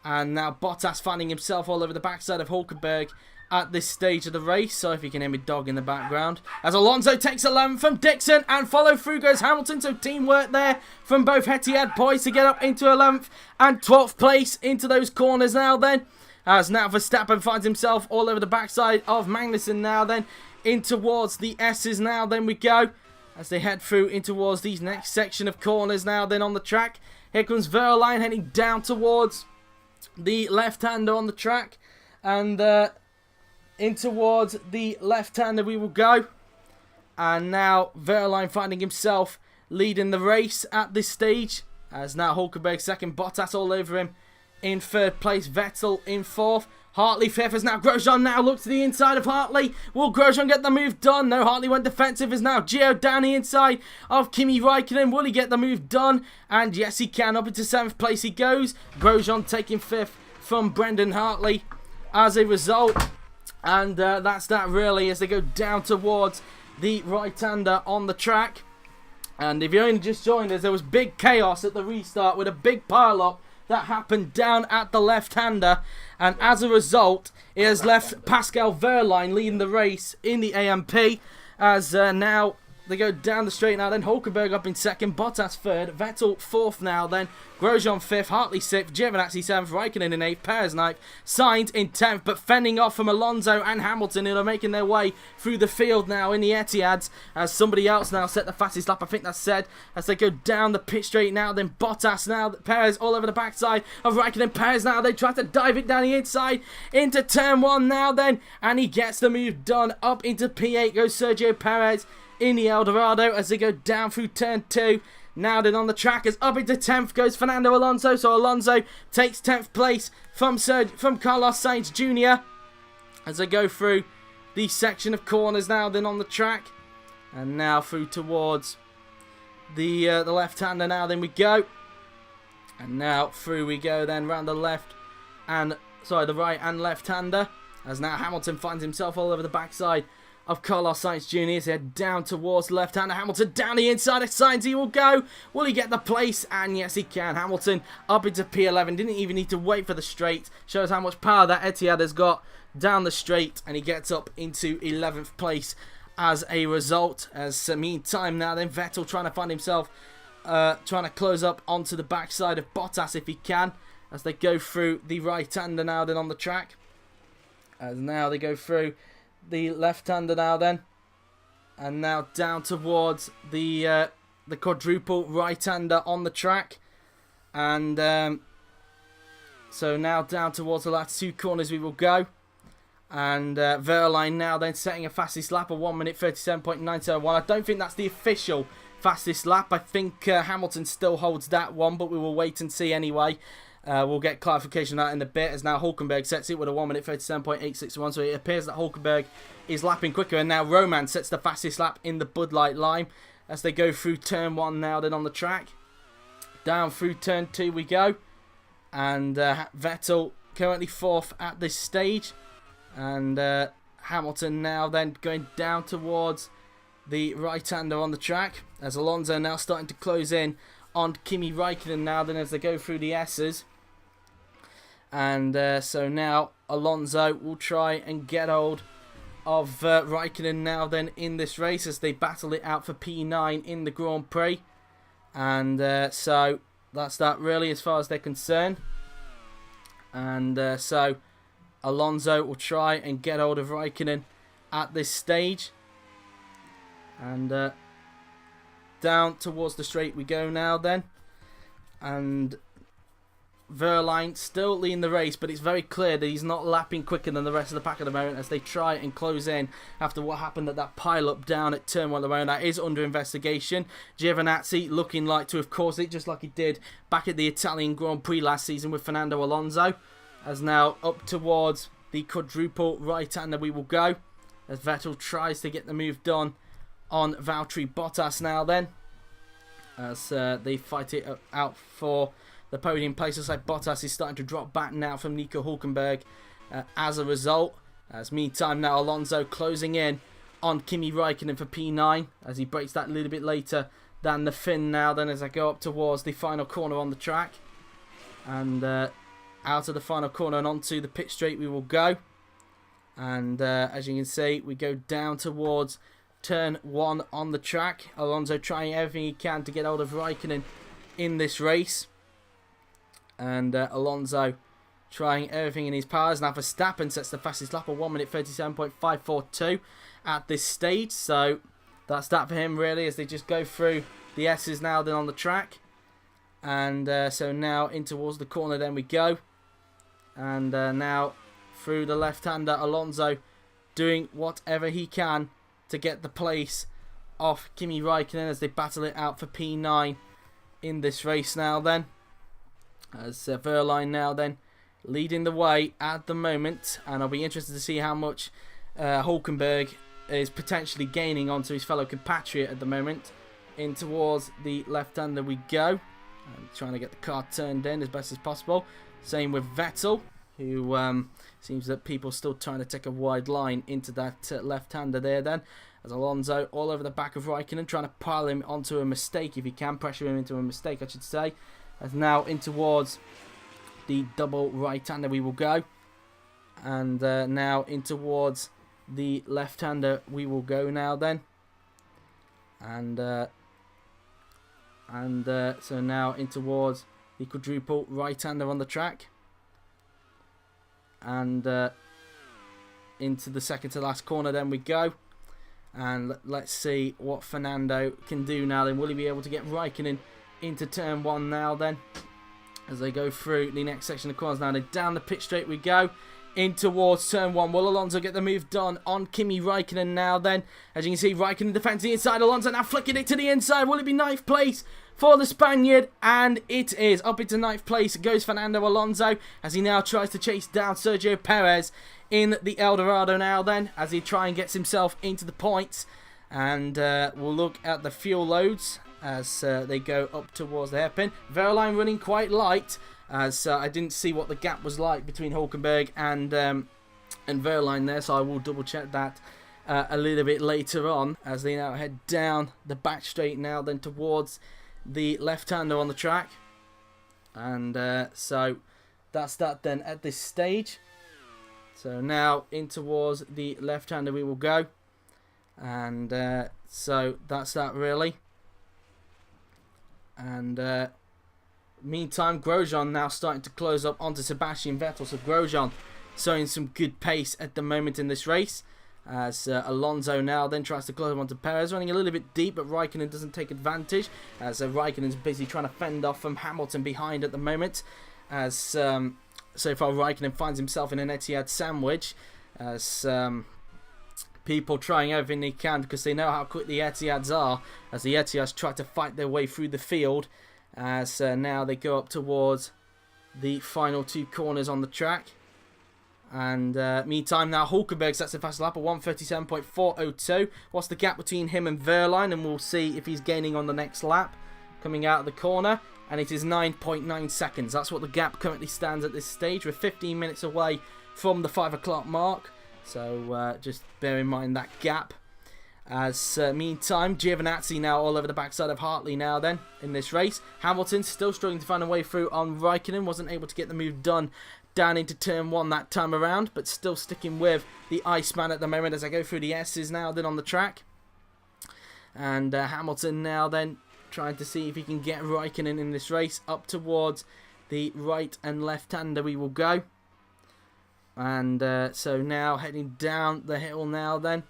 A: And now Bottas finding himself all over the backside of Hulkenberg at this stage of the race. So if you can hear me dog in the background. As Alonso takes 11 from Dixon, and follow through goes Hamilton. So teamwork there from both Etihad boys to get up into 11th and 12th place into those corners now then. As now Verstappen finds himself all over the backside of Magnussen now then. In towards the S's now then we go, as they head through in towards these next section of corners now then on the track. Here comes Vergne heading down towards the left-hander on the track, and in towards the left-hander we will go. And now Vergne finding himself leading the race at this stage, as now Hulkenberg second, Bottas all over him in third place, Vettel in fourth, Hartley fifth, as now Grosjean now looks to the inside of Hartley. Will Grosjean get the move done? No, Hartley went defensive, as now Gio down the inside of Kimi Räikkönen. Will he get the move done? And yes, he can. Up into 7th place he goes. Grosjean taking 5th from Brendan Hartley as a result. And that's that really, as they go down towards the right-hander on the track. And if you only just joined us, there was big chaos at the restart with a big pile-up that happened down at the left-hander, and as a result it has left Pascal Vergne leading the race in the AMP, as now they go down the straight now then. Hulkenberg up in second, Bottas third, Vettel fourth now then, Grosjean fifth, Hartley sixth, Giovinazzi seventh, Raikkonen in eighth, Perez ninth, Sainz in 10th, but fending off from Alonso and Hamilton, who are making their way through the field now in the Etihads, as somebody else now set the fastest lap, I think that's said, as they go down the pit straight now. Then Bottas now, Perez all over the backside of Raikkonen. Perez now, they try to dive it down the inside into turn 1 now then, and he gets the move done. Up into P8 goes Sergio Perez in the Eldorado as they go down through turn 2. Now then on the track, as up into 10th goes Fernando Alonso. So Alonso takes 10th place from Carlos Sainz Jr. as they go through the section of corners now then on the track. And now through towards the left-hander now then we go. And now through we go then round the left and, sorry, the right and left-hander. As now Hamilton finds himself all over the backside of Carlos Sainz Jr. as they head down towards the left-hander. Hamilton down the inside of Sainz, he will go. Will he get the place? And yes, he can. Hamilton up into P11. Didn't even need to wait for the straight. Shows how much power that Etihad has got down the straight. And he gets up into 11th place as a result. As meantime now then, Vettel trying to find himself, trying to close up onto the backside of Bottas if he can, as they go through the right-hander now then on the track. As now they go through the left-hander now then, and now down towards the quadruple right-hander on the track. And so now down towards the last 2 corners we will go. And Vergne now then setting a fastest lap of 1 minute 37.971. I don't think that's the official fastest lap. I think Hamilton still holds that one, but we will wait and see anyway. We'll get clarification on that in a bit, as now Hulkenberg sets it with a 1 minute 37.861. So it appears that Hulkenberg is lapping quicker, and now Roman sets the fastest lap in the Bud Light line as they go through turn 1 now then on the track. Down through turn 2 we go, and Vettel currently 4th at this stage, and Hamilton now then going down towards the right-hander on the track, as Alonso now starting to close in on Kimi Räikkönen now then as they go through the S's. And so now Alonso will try and get hold of Räikkönen now then in this race as they battle it out for P9 in the Grand Prix. And so that's that really as far as they're concerned. And so Alonso will try and get hold of Räikkönen at this stage. And down towards the straight we go now then. And Vergne still leading the race, but it's very clear that he's not lapping quicker than the rest of the pack at the moment as they try and close in after what happened at that pile-up down at turn 1 at the moment. That is under investigation. Giovinazzi looking like to have caused it, just like he did back at the Italian Grand Prix last season with Fernando Alonso. As now up towards the quadruple right-hander we will go, as Vettel tries to get the move done on Valtteri Bottas now then, as they fight it out for the podium place. Looks like Bottas is starting to drop back now from Nico Hulkenberg as a result. As meantime now Alonso closing in on Kimi Räikkönen for P9 as he breaks that a little bit later than the Finn now then as I go up towards the final corner on the track. And out of the final corner and onto the pit straight we will go. And as you can see, we go down towards turn 1 on the track. Alonso trying everything he can to get hold of Räikkönen in this race. And Alonso trying everything in his powers. Now Verstappen sets the fastest lap of 1 minute 37.542 at this stage. So that's that for him really, as they just go through the S's now then on the track. And so now in towards the corner then we go. And now through the left-hander, Alonso doing whatever he can to get the place off Kimi Räikkönen as they battle it out for P9 in this race now then. As Vergne now then leading the way at the moment, and I'll be interested to see how much Hulkenberg is potentially gaining onto his fellow compatriot at the moment. In towards the left-hander we go, and trying to get the car turned in as best as possible. Same with Vettel, who seems that people still trying to take a wide line into that left-hander there then. As Alonso all over the back of Räikkönen, trying to pile him onto a mistake if he can, pressure him into a mistake I should say. As now in towards the double right-hander we will go. And now in towards the left-hander we will go now then. And so now in towards the quadruple right-hander on the track. And into the second to last corner then we go. And let's see what Fernando can do now then. Will he be able to get Räikkönen into turn 1 now then, as they go through the next section of corners now. Then down the pit straight we go, in towards turn 1. Will Alonso get the move done on Kimi Räikkönen now then? As you can see, Räikkönen defends the inside, Alonso now flicking it to the inside. Will it be 9th place for the Spaniard? And it is. Up into 9th place goes Fernando Alonso as he now tries to chase down Sergio Perez in the El Dorado now then, as he tries and gets himself into the points. And we'll look at the fuel loads as they go up towards the hairpin. Vergne running quite light, as I didn't see what the gap was like between Hulkenberg and Vergne there, so I will double check that a little bit later on, as they now head down the back straight now then towards the left-hander on the track. And so that's that then at this stage. So now in towards the left-hander we will go. And so that's that really. And meantime, Grosjean now starting to close up onto Sebastian Vettel. So Grosjean showing some good pace at the moment in this race. As Alonso now then tries to close up onto Perez, running a little bit deep, but Räikkönen doesn't take advantage. As Räikkönen's busy trying to fend off from Hamilton behind at the moment. As so far Räikkönen finds himself in an Etihad sandwich. As people trying everything they can because they know how quick the Etihads are, as the Etihads try to fight their way through the field. As now they go up towards the final 2 corners on the track. And meantime now Hulkenberg sets the fastest lap at 1:37.402. What's the gap between him and Vergne? And we'll see if he's gaining on the next lap. Coming out of the corner, and it is 9.9 seconds. That's what the gap currently stands at this stage. We're 15 minutes away from the 5 o'clock mark. So just bear in mind that gap. As meantime, Giovinazzi now all over the backside of Hartley now then in this race. Hamilton still struggling to find a way through on Raikkonen. Wasn't able to get the move done down into turn 1 that time around, but still sticking with the Iceman at the moment as I go through the S's now then on the track. And Hamilton now then trying to see if he can get Raikkonen in this race. Up towards the right and left-hander we will go. And so now heading down the hill now then.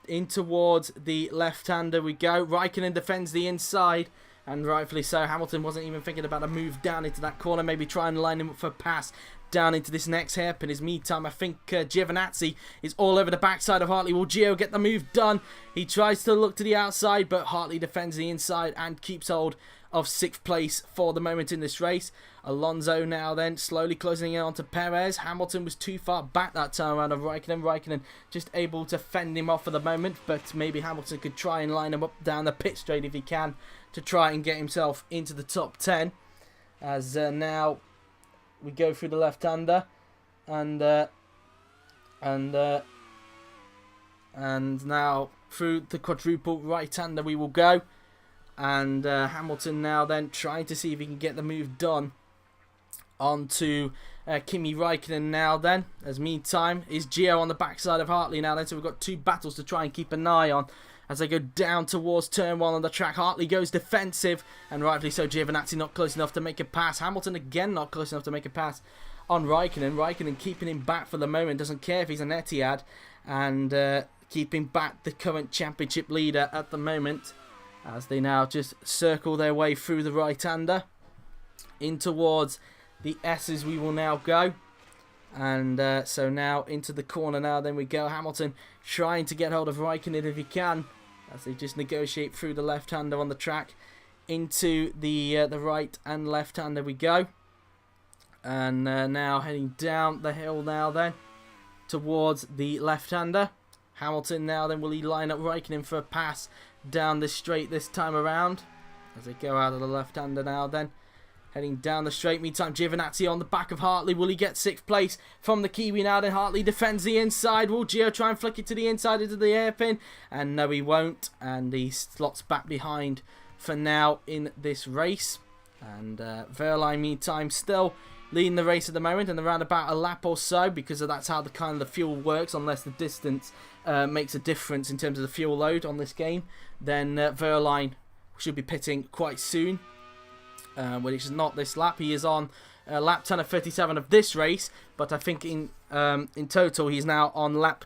A: In towards the left-hander we go. Raikkonen defends the inside, and rightfully so. Hamilton wasn't even thinking about a move down into that corner. Maybe try and line him up for a pass down into this next hairpin. In meantime, I think Giovinazzi is all over the backside of Hartley. Will Gio get the move done? He tries to look to the outside, but Hartley defends the inside and keeps hold of 6th place for the moment in this race. Alonso now then slowly closing in onto Perez. Hamilton was too far back that time around of Raikkonen. Raikkonen just able to fend him off for the moment, but maybe Hamilton could try and line him up down the pit straight if he can to try and get himself into the top 10. As now we go through the left-hander and now through the quadruple right-hander we will go. And Hamilton now then trying to see if he can get the move done onto Kimi Raikkonen now then. As meantime is Gio on the backside of Hartley now then. So we've got 2 battles to try and keep an eye on as they go down towards turn 1 on the track. Hartley goes defensive, and rightfully so. Giovinazzi not close enough to make a pass. Hamilton again not close enough to make a pass on Raikkonen. Raikkonen keeping him back for the moment. Doesn't care if he's an Etihad, and keeping back the current championship leader at the moment. As they now just circle their way through the right-hander. In towards the S's we will now go. And so now into the corner now then we go. Hamilton trying to get hold of Raikkonen if he can, as they just negotiate through the left-hander on the track. Into the right and left-hander we go. And now heading down the hill now then towards the left-hander. Hamilton now then, will he line up Raikkonen for a pass down the straight this time around? As they go out of the left-hander now then. Heading down the straight. Meantime, Giovinazzi on the back of Hartley. Will he get 6th place from the Kiwi now then? Hartley defends the inside. Will Gio try and flick it to the inside into the hairpin? And no, he won't. And he slots back behind for now in this race. And Vergne meantime still leading the race at the moment, and around about a lap or so, because that's how the kind of the fuel works. Unless the distance makes a difference in terms of the fuel load on this game, then Vergne should be pitting quite soon. Which is not this lap. He is on lap 10 of 37 of this race, but I think in total he's now on lap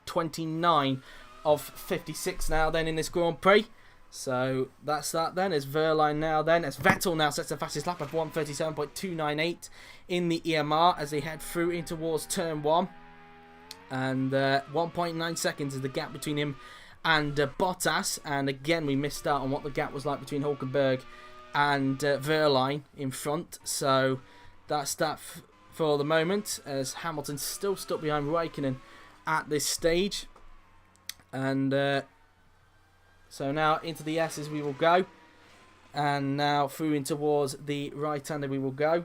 A: 29 of 56 now then in this Grand Prix. So that's that then. As Vergne now then, as Vettel now sets the fastest lap of 1:37.298 in the EMR as they head through in towards turn 1. And 1.9 seconds is the gap between him and Bottas. And again, we missed out on what the gap was like between Hulkenberg and Vergne in front. So that's that for the moment, as Hamilton's still stuck behind Raikkonen at this stage. And so now into the S's we will go. And now through in towards the right-hander we will go.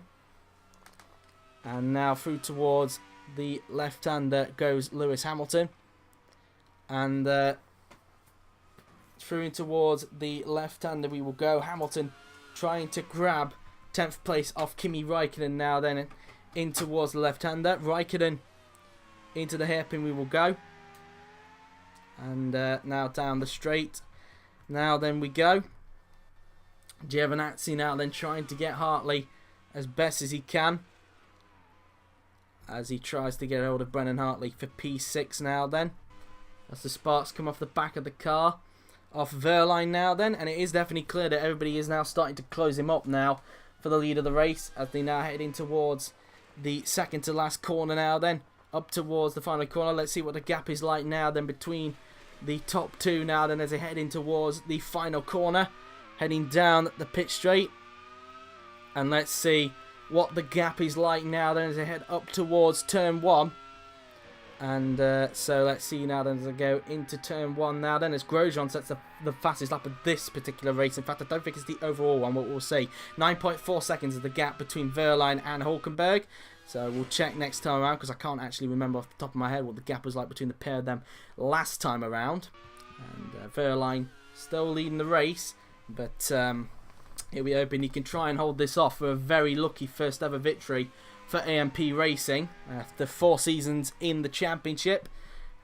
A: And now through towards the left-hander goes Lewis Hamilton. And through in towards the left-hander we will go. Hamilton trying to grab 10th place off Kimi Raikkonen now then in towards the left-hander. Raikkonen into the hairpin we will go. And now down the straight. Now then we go. Giovinazzi now then trying to get Hartley as best as he can, as he tries to get hold of Brennan Hartley for P6 now then. As the sparks come off the back of the car. Off Vergne now then, and it is definitely clear that everybody is now starting to close him up now for the lead of the race, as they now head in towards the second to last corner now then. Up towards the final corner. Let's see what the gap is like now then between the top 2 now then as they head in towards the final corner, heading down the pit straight. And let's see what the gap is like now then as they head up towards turn 1. And so let's see now then as I go into turn 1 now then as Grosjean sets the fastest lap of this particular race. In fact, I don't think it's the overall one, but we'll see. 9.4 seconds is the gap between Vergne and Hulkenberg. So we'll check next time around because I can't actually remember off the top of my head what the gap was like between the pair of them last time around. And Vergne still leading the race, but here we hoping he can try and hold this off for a very lucky first ever victory for AMP Racing after 4 seasons in the championship.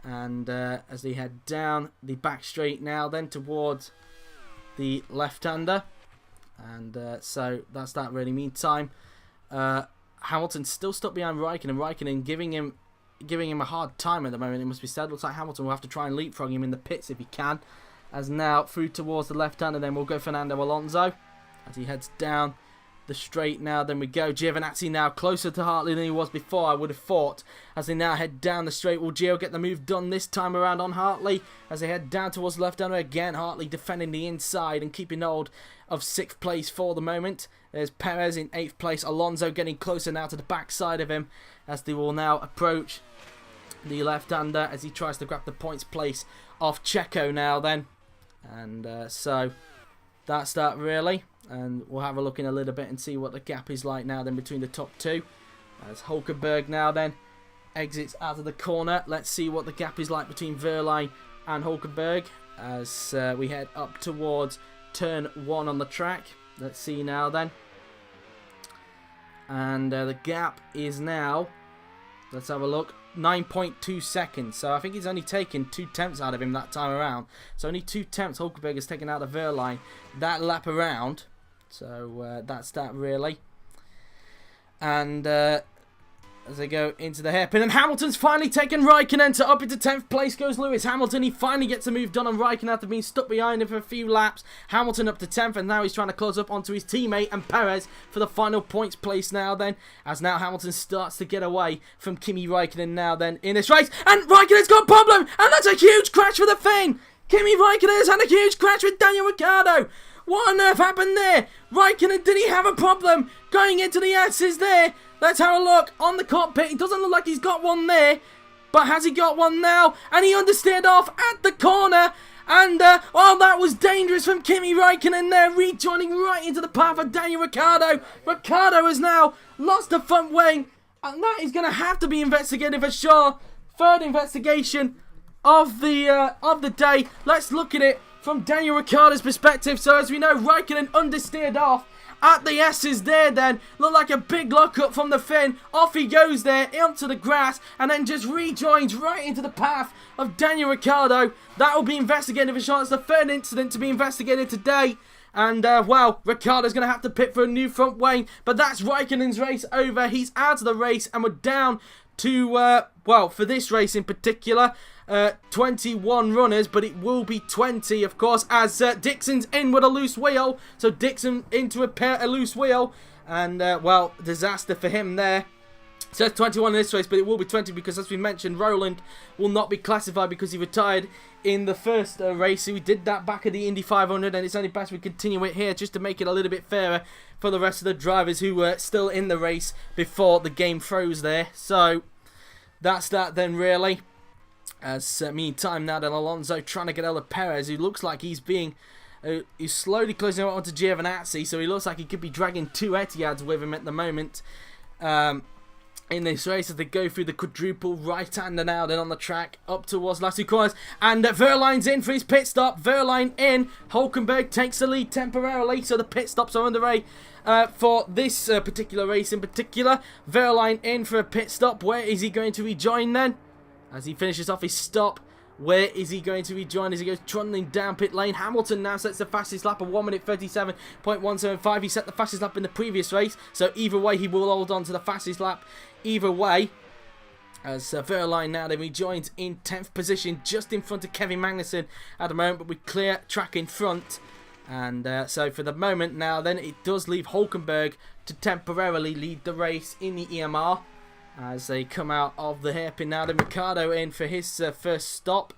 A: And as they head down the back straight now then towards the left-hander. And so that's that really. Meantime, Hamilton still stuck behind Raikkonen. Raikkonen giving him a hard time at the moment, it must be said. Looks like Hamilton will have to try and leapfrog him in the pits if he can. As now through towards the left-hander, then we'll go Fernando Alonso as he heads down the straight now. Then we go Giovinazzi now closer to Hartley than he was before, I would have thought. As they now head down the straight, will Gio get the move done this time around on Hartley? As they head down towards the left-hander again, Hartley defending the inside and keeping hold of 6th place for the moment. There's Perez in 8th place. Alonso getting closer now to the backside of him as they will now approach the left-hander as he tries to grab the points place off Checo now then. And so that's that really. And we'll have a look in a little bit and see what the gap is like now then between the top 2. As Hulkenberg now then exits out of the corner. Let's see what the gap is like between Vergne and Hulkenberg as we head up towards turn 1 on the track. Let's see now then. And the gap is now, let's have a look, 9.2 seconds. So I think he's only taken 2 tenths out of him that time around. So only 2 tenths Hulkenberg has taken out of Vergne that lap around. So that's that really. And as they go into the hairpin, and Hamilton's finally taken Raikkonen to up into 10th place goes Lewis Hamilton. He finally gets a move done on Raikkonen after being stuck behind him for a few laps. Hamilton up to 10th, and now he's trying to close up onto his teammate and Perez for the final points place now then. As now Hamilton starts to get away from Kimi Raikkonen now then in this race. And Raikkonen's got a problem, and that's a huge crash for the Finn. Kimi Raikkonen has had a huge crash with Daniel Ricciardo. What on earth happened there? Raikkonen, did he have a problem going into the S's there? Let's have a look on the cockpit. It doesn't look like he's got one there. But has he got one now? And he understeered off at the corner. And, oh, that was dangerous from Kimi Raikkonen there. Rejoining right into the path of Daniel Ricciardo. Ricciardo has now lost the front wing. And that is going to have to be investigated for sure. Third investigation of the day. Let's look at it from Daniel Ricciardo's perspective. So as we know, Raikkonen understeered off at the S's there then. Looked like a big lockup from the Finn. Off he goes there onto the grass and then just rejoins right into the path of Daniel Ricciardo. That will be investigated for sure. It's the third incident to be investigated today. And, well, Ricciardo's going to have to pit for a new front wing. But that's Raikkonen's race over. He's out of the race and we're down to, well, for this race in particular, 21 runners, but it will be 20, of course, as Dixon's in with a loose wheel. So Dixon into a loose wheel, and, well, disaster for him there. So it's 21 in this race, but it will be 20 because, as we mentioned, Rowland will not be classified because he retired in the first race. So we did that back at the Indy 500, and it's only best we continue it here just to make it a little bit fairer for the rest of the drivers who were still in the race before the game froze there. So that's that then, really. As meantime now then Alonso trying to get out of Perez, who looks like he's being he's slowly closing out onto Giovinazzi, so he looks like he could be dragging 2 Etiads with him at the moment in this race as they go through the quadruple right-hander now then on the track up towards last 2 corners. And Vergne's in for his pit stop. Vergne in. Hulkenberg takes the lead temporarily, so the pit stops are underway for this particular race in particular. Vergne in for a pit stop. Where is he going to rejoin then? As he finishes off his stop, where is he going to rejoin as he goes trundling down pit lane? Hamilton now sets the fastest lap of 1 minute 37.175. He set the fastest lap in the previous race, so either way he will hold on to the fastest lap either way. As Vergne now then rejoins in 10th position, just in front of Kevin Magnussen at the moment, but with clear track in front. And so for the moment now then it does leave Hulkenberg to temporarily lead the race in the EMR. As they come out of the hairpin now, then Ricciardo in for his first stop,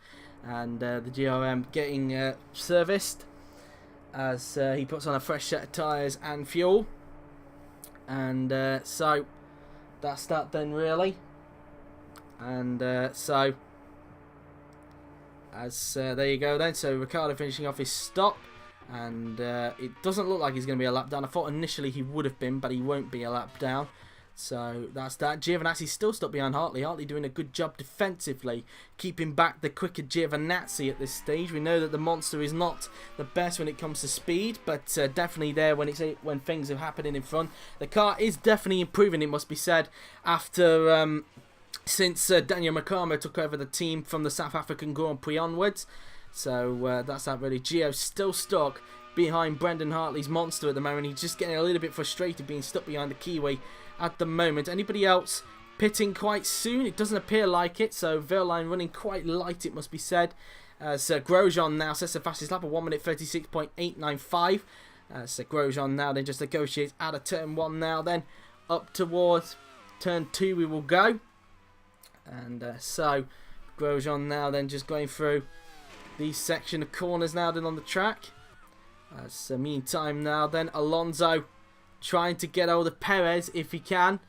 A: and the GRM getting serviced as he puts on a fresh set of tyres and fuel. And so that's that then, really. And so as there you go then. So Ricciardo finishing off his stop, and it doesn't look like he's going to be a lap down. I thought initially he would have been, but he won't be a lap down. So that's that. Giovinazzi still stuck behind Hartley. Hartley doing a good job defensively, keeping back the quicker Giovinazzi at this stage. We know that the monster is not the best when it comes to speed, but definitely there when things are happening in front. The car is definitely improving, it must be said, after since Daniel Ricciardo took over the team from the South African Grand Prix onwards. So that's that really. Gio still stuck behind Brendan Hartley's monster at the moment. He's just getting a little bit frustrated being stuck behind the Kiwi at the moment. Anybody else pitting quite soon? It doesn't appear like it. So Vergne running quite light, it must be said. So Grosjean now sets the fastest lap of 1 minute 36.895. So Grosjean now then just negotiates out of turn 1 now then. Up towards turn 2 we will go. And so Grosjean now then just going through the section of corners now then on the track. So meantime now then Alonso trying to get hold of Perez if he can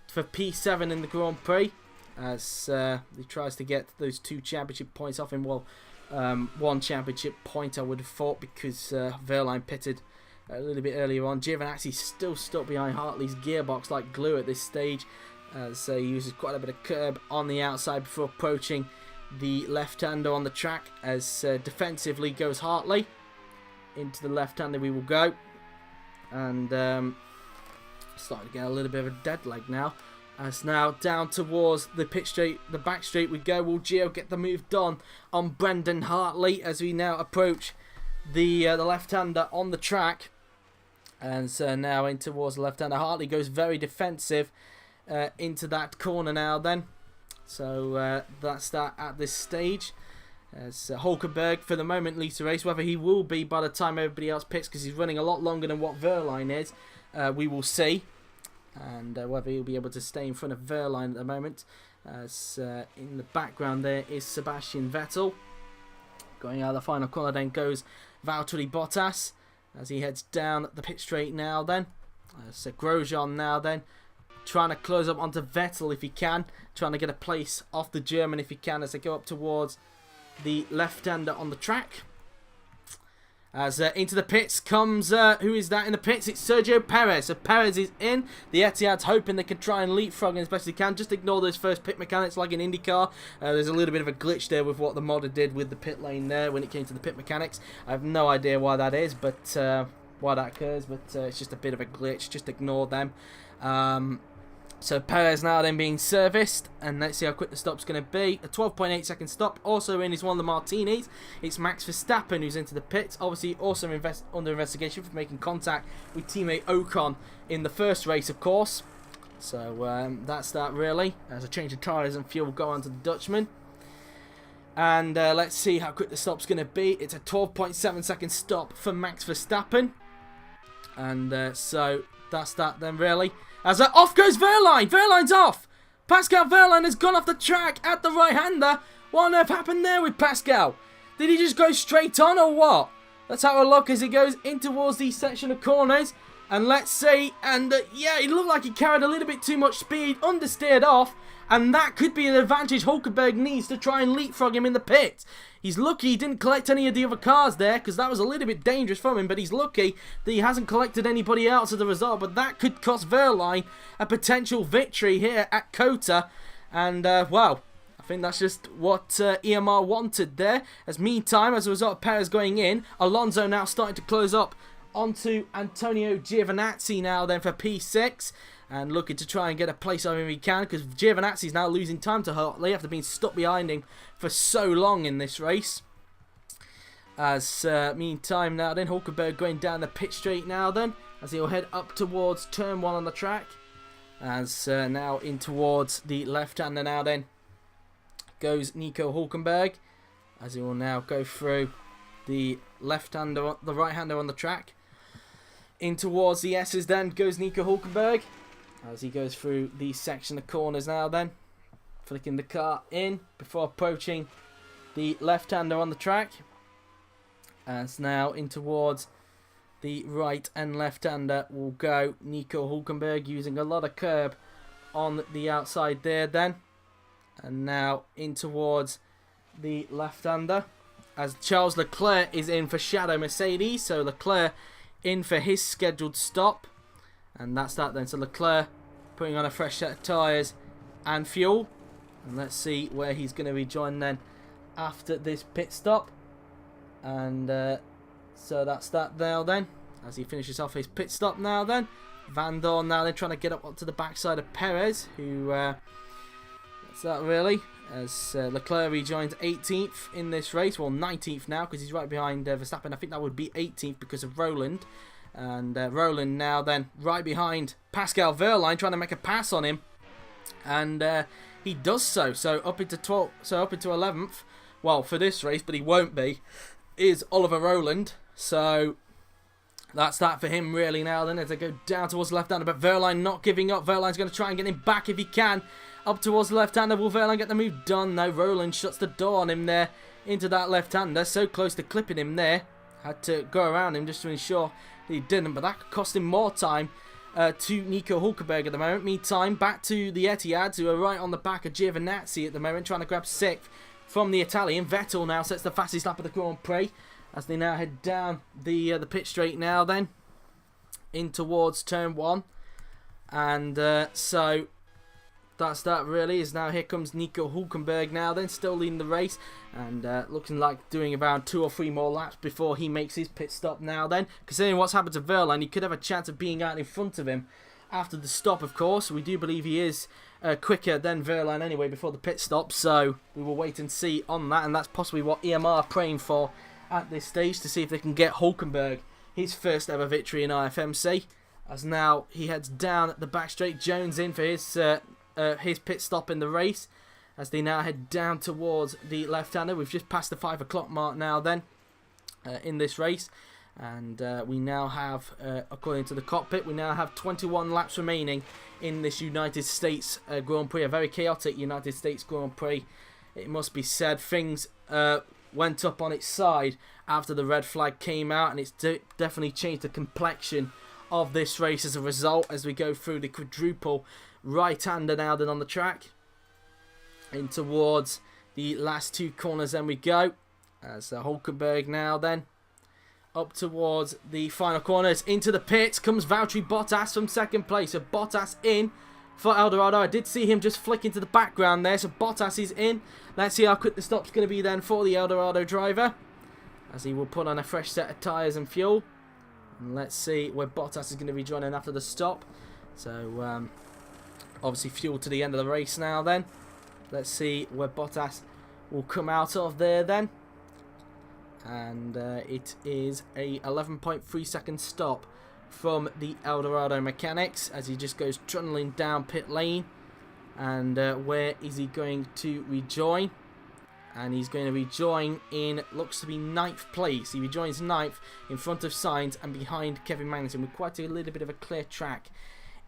A: for P7 in the Grand Prix, as he tries to get those 2 championship points off him. Well, 1 championship point I would have thought, because Vergne pitted a little bit earlier on. Giovinazzi still stuck behind Hartley's gearbox like glue at this stage, so he uses quite a bit of curb on the outside before approaching the left-hander on the track, as defensively goes Hartley. Into the left-hander we will go, and starting to get a little bit of a dead leg now. As now down towards the pit straight, the back straight we go. Will Gio get the move done on Brendan Hartley as we now approach the left-hander on the track? And so now in towards the left-hander. Hartley goes very defensive into that corner now then. So that's that at this stage. As Hulkenberg for the moment leads the race. Whether he will be by the time everybody else picks, because he's running a lot longer than what Vergne is, we will see. And whether he'll be able to stay in front of Vergne at the moment. As in the background there is Sebastian Vettel. Going out of the final corner then goes Valtteri Bottas as he heads down the pit straight now then. So Grosjean now then trying to close up onto Vettel if he can. Trying to get a place off the German if he can, as they go up towards the left-hander on the track. As into the pits comes, who is that in the pits? It's Sergio Perez. So Perez is in. The Etihad's hoping they can try and leapfrog him as best they can. Just ignore those first pit mechanics like in IndyCar. There's a little bit of a glitch there with what the modder did with the pit lane there when it came to the pit mechanics. I have no idea why that is, but why that occurs, but it's just a bit of a glitch. Just ignore them. So Perez now then being serviced, and let's see how quick the stop's going to be. A 12.8 second stop. Also in is one of the Martinis. It's Max Verstappen who's into the pits. Obviously also under investigation for making contact with teammate Ocon in the first race, of course. So that's that really. As a change of tyres and fuel go on to the Dutchman. And let's see how quick the stop's going to be. It's a 12.7 second stop for Max Verstappen. And so that's that then really. As off goes Vergne. Vergne's off. Pascal Vergne has gone off the track at the right-hander. What on earth happened there with Pascal? Did he just go straight on or what? Let's have a look as he goes in towards the section of corners. And let's see. And yeah, it looked like he carried a little bit too much speed. Understeered off. And that could be an advantage Hulkenberg needs to try and leapfrog him in the pit. He's lucky he didn't collect any of the other cars there, because that was a little bit dangerous from him. But he's lucky that he hasn't collected anybody else as a result. But that could cost Vergne a potential victory here at COTA. And, well, I think that's just what EMR wanted there. As meantime, as a result of Perez going in, Alonso now starting to close up onto Antonio Giovinazzi now then for P6. And looking to try and get a place on him if he can, because Giovinazzi's now losing time to Hartley after being stuck behind him for so long in this race. As meantime now then, Hulkenberg going down the pit straight now then, as he'll head up towards turn 1 on the track. As now in towards the left-hander now then goes Nico Hulkenberg, as he will now go through the left-hander, the right-hander on the track. In towards the S's then goes Nico Hulkenberg, as he goes through the section of corners now then, flicking the car in before approaching the left-hander on the track. As now in towards the right and left-hander will go. Nico Hülkenberg using a lot of curb on the outside there then. And now in towards the left-hander, as Charles Leclerc is in for Shadow Mercedes. So Leclerc in for his scheduled stop. And that's that then. So Leclerc putting on a fresh set of tyres and fuel. And let's see where he's going to rejoin then after this pit stop. And so that's that now then, as he finishes off his pit stop now then. Van Dorn now then trying to get up onto the backside of Perez, who, that's that really, as Leclerc rejoins 18th in this race, well 19th now because he's right behind Verstappen. I think that would be 18th because of Rowland. And Rowland now then right behind Pascal Wehrlein trying to make a pass on him. And he does so up into 12th, so up into 11th, well for this race, but he won't be, is Oliver Rowland. So that's that for him really now then, as they go down towards the left-hander, but Wehrlein not giving up. Wehrlein's going to try and get him back if he can. Up towards the left-hander, will Wehrlein get the move done? No, Rowland shuts the door on him there into that left-hander, so close to clipping him there. Had to go around him just to ensure that he didn't, but that could cost him more time to Nico Hülkenberg at the moment. Meantime, back to the Etiads, who are right on the back of Giovinazzi at the moment, trying to grab 6th from the Italian. Vettel now sets the fastest lap of the Grand Prix, as they now head down the pit straight now then, in towards turn 1. And so that's that really, is now here comes Nico Hülkenberg now then, still leading the race, and looking like doing about 2 or 3 more laps before he makes his pit stop now then. Considering what's happened to Wehrlein, he could have a chance of being out in front of him after the stop, of course. We do believe he is quicker than Wehrlein anyway before the pit stop, so we will wait and see on that, and that's possibly what EMR are praying for at this stage, to see if they can get Hülkenberg his first ever victory in IFMC, as now he heads down the back straight. Jones in for his pit stop in the race, as they now head down towards the left-hander. We've just passed the 5 o'clock mark now then in this race, and we now have, according to the cockpit, we now have 21 laps remaining in this United States Grand Prix, a very chaotic United States Grand Prix. It must be said, things went up on its side after the red flag came out, and it's definitely changed the complexion of this race as a result, as we go through the quadruple right-hander now then on the track. In towards the last 2 corners then we go, as Hülkenberg now then up towards the final corners. Into the pits comes Valtteri Bottas from 2nd place, so Bottas in for Eldorado. I did see him just flick into the background there, so Bottas is in. Let's see how quick the stop's going to be then for the Eldorado driver, as he will put on a fresh set of tyres and fuel. And let's see where Bottas is going to be joining after the stop. So obviously fuel to the end of the race now then. Let's see where Bottas will come out of there then. And it is a 11.3 second stop from the Eldorado mechanics, as he just goes trundling down pit lane. And where is he going to rejoin? And he's going to rejoin in, looks to be 9th place. He rejoins 9th in front of Sainz and behind Kevin Magnussen, with quite a little bit of a clear track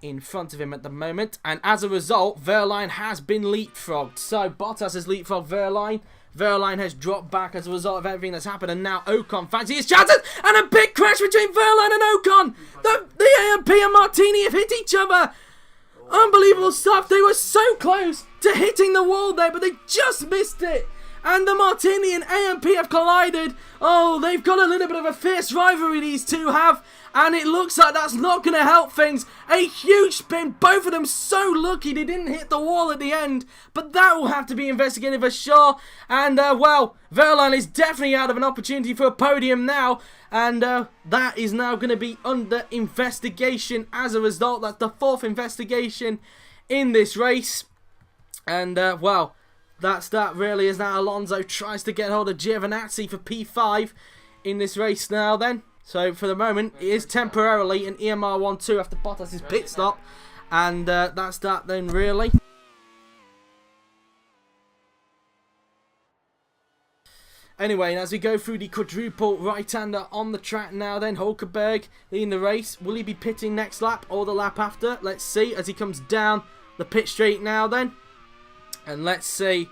A: in front of him at the moment. And as a result, Wehrlein has been leapfrogged. So Bottas has leapfrogged Wehrlein. Wehrlein has dropped back as a result of everything that's happened, and now Ocon fancies his chances, and a big crash between Wehrlein and Ocon. The AMP and Martini have hit each other. Unbelievable stuff. They were so close to hitting the wall there, but they just missed it. And the Martini and AMP have collided. Oh, they've got a little bit of a fierce rivalry, these two have. And it looks like that's not going to help things. A huge spin. Both of them so lucky they didn't hit the wall at the end. But that will have to be investigated for sure. And, well, Wehrlein is definitely out of an opportunity for a podium now. And that is now going to be under investigation as a result. That's the 4th investigation in this race. And, well, that's that really, as now Alonso tries to get hold of Giovinazzi for P5 in this race now then. So for the moment, it is temporarily an EMR 1-2 after Bottas' pit stop. And that's that then really. Anyway, and as we go through the quadruple right-hander on the track now then, Hülkenberg leading the race. Will he be pitting next lap or the lap after? Let's see as he comes down the pit straight now then. And let's see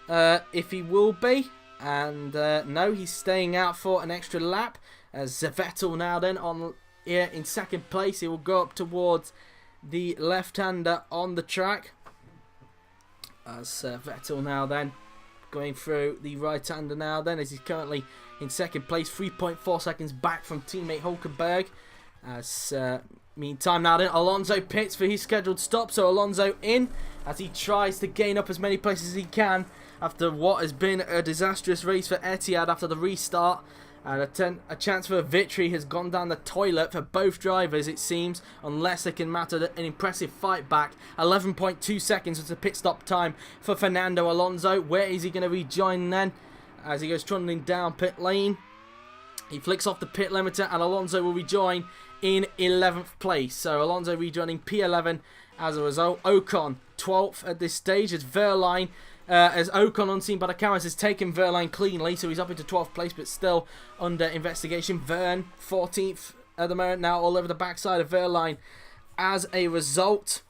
A: if he will be. And no, he's staying out for an extra lap, As Vettel now then on here in second place. He will go up towards the left-hander on the track. As Vettel now then going through the right-hander now then, as he's currently in second place, 3.4 seconds back from teammate Hulkenberg. As meantime now then, Alonso pits for his scheduled stop, so Alonso in as he tries to gain up as many places as he can after what has been a disastrous race for Etihad after the restart. And a chance for a victory has gone down the toilet for both drivers, it seems, unless they can mount an impressive fight back. 11.2 seconds was the pit stop time for Fernando Alonso. Where is he going to rejoin then? As he goes trundling down pit lane, he flicks off the pit limiter and Alonso will rejoin in 11th place. So Alonso rejoining P11 as a result. Ocon 12th at this stage as Vergne, as Ocon, unseen by the cameras, has taken Vergne cleanly, so he's up into 12th place, but still under investigation. Vergne, 14th at the moment, now all over the backside of Vergne as a result.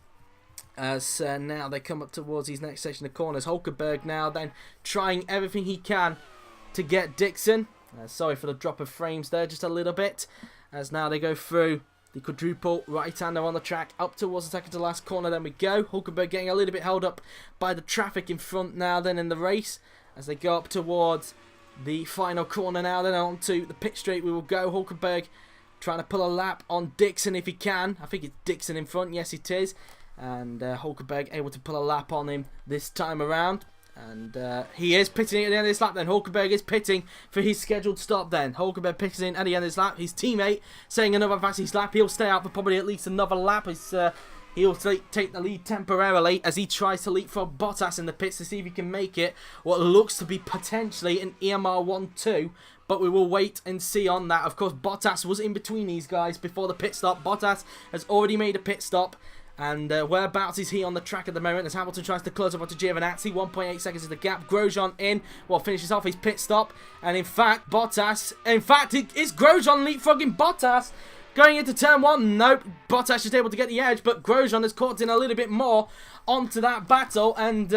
A: As now they come up towards his next section of corners. Hulkenberg now then trying everything he can to get Dixon. Sorry for the drop of frames there, just a little bit. As now they go through the quadruple right-hander on the track up towards the second to last corner. Then we go. Hulkenberg getting a little bit held up by the traffic in front now then in the race. As they go up towards the final corner now then onto the pit straight we will go. Hulkenberg trying to pull a lap on Dixon if he can. I think it's Dixon in front. Yes, it is. And Hulkenberg able to pull a lap on him this time around. And he is pitting at the end of this lap then. Hulkenberg is pitting for his scheduled stop then. Hulkenberg pitting in at the end of this lap. His teammate saying another fastest lap. He'll stay out for probably at least another lap. He'll take the lead temporarily as he tries to leapfrog Bottas in the pits to see if he can make it what looks to be potentially an EMR 1-2. But we will wait and see on that. Of course, Bottas was in between these guys before the pit stop. Bottas has already made a pit stop. And whereabouts is he on the track at the moment as Hamilton tries to close up onto Giovinazzi. 1.8 seconds is the gap. Grosjean in, finishes off his pit stop. And in fact, it's Grosjean leapfrogging Bottas. Going into turn 1, nope. Bottas is able to get the edge, but Grosjean has caught in a little bit more onto that battle. And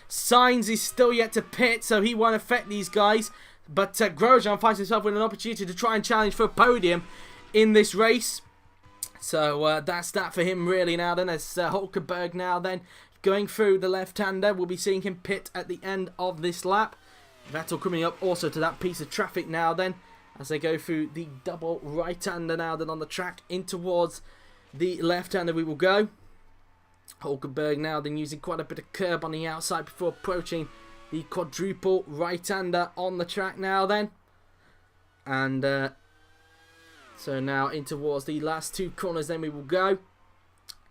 A: Sainz is still yet to pit, so he won't affect these guys. But Grosjean finds himself with an opportunity to try and challenge for a podium in this race. So that's that for him really now then, as Hulkenberg now then going through the left-hander. We'll be seeing him pit at the end of this lap. Vettel coming up also to that piece of traffic now then, as they go through the double right-hander now then on the track. In towards the left-hander we will go. Hulkenberg now then using quite a bit of curb on the outside before approaching the quadruple right-hander on the track now then. And so now in towards the last two corners then we will go.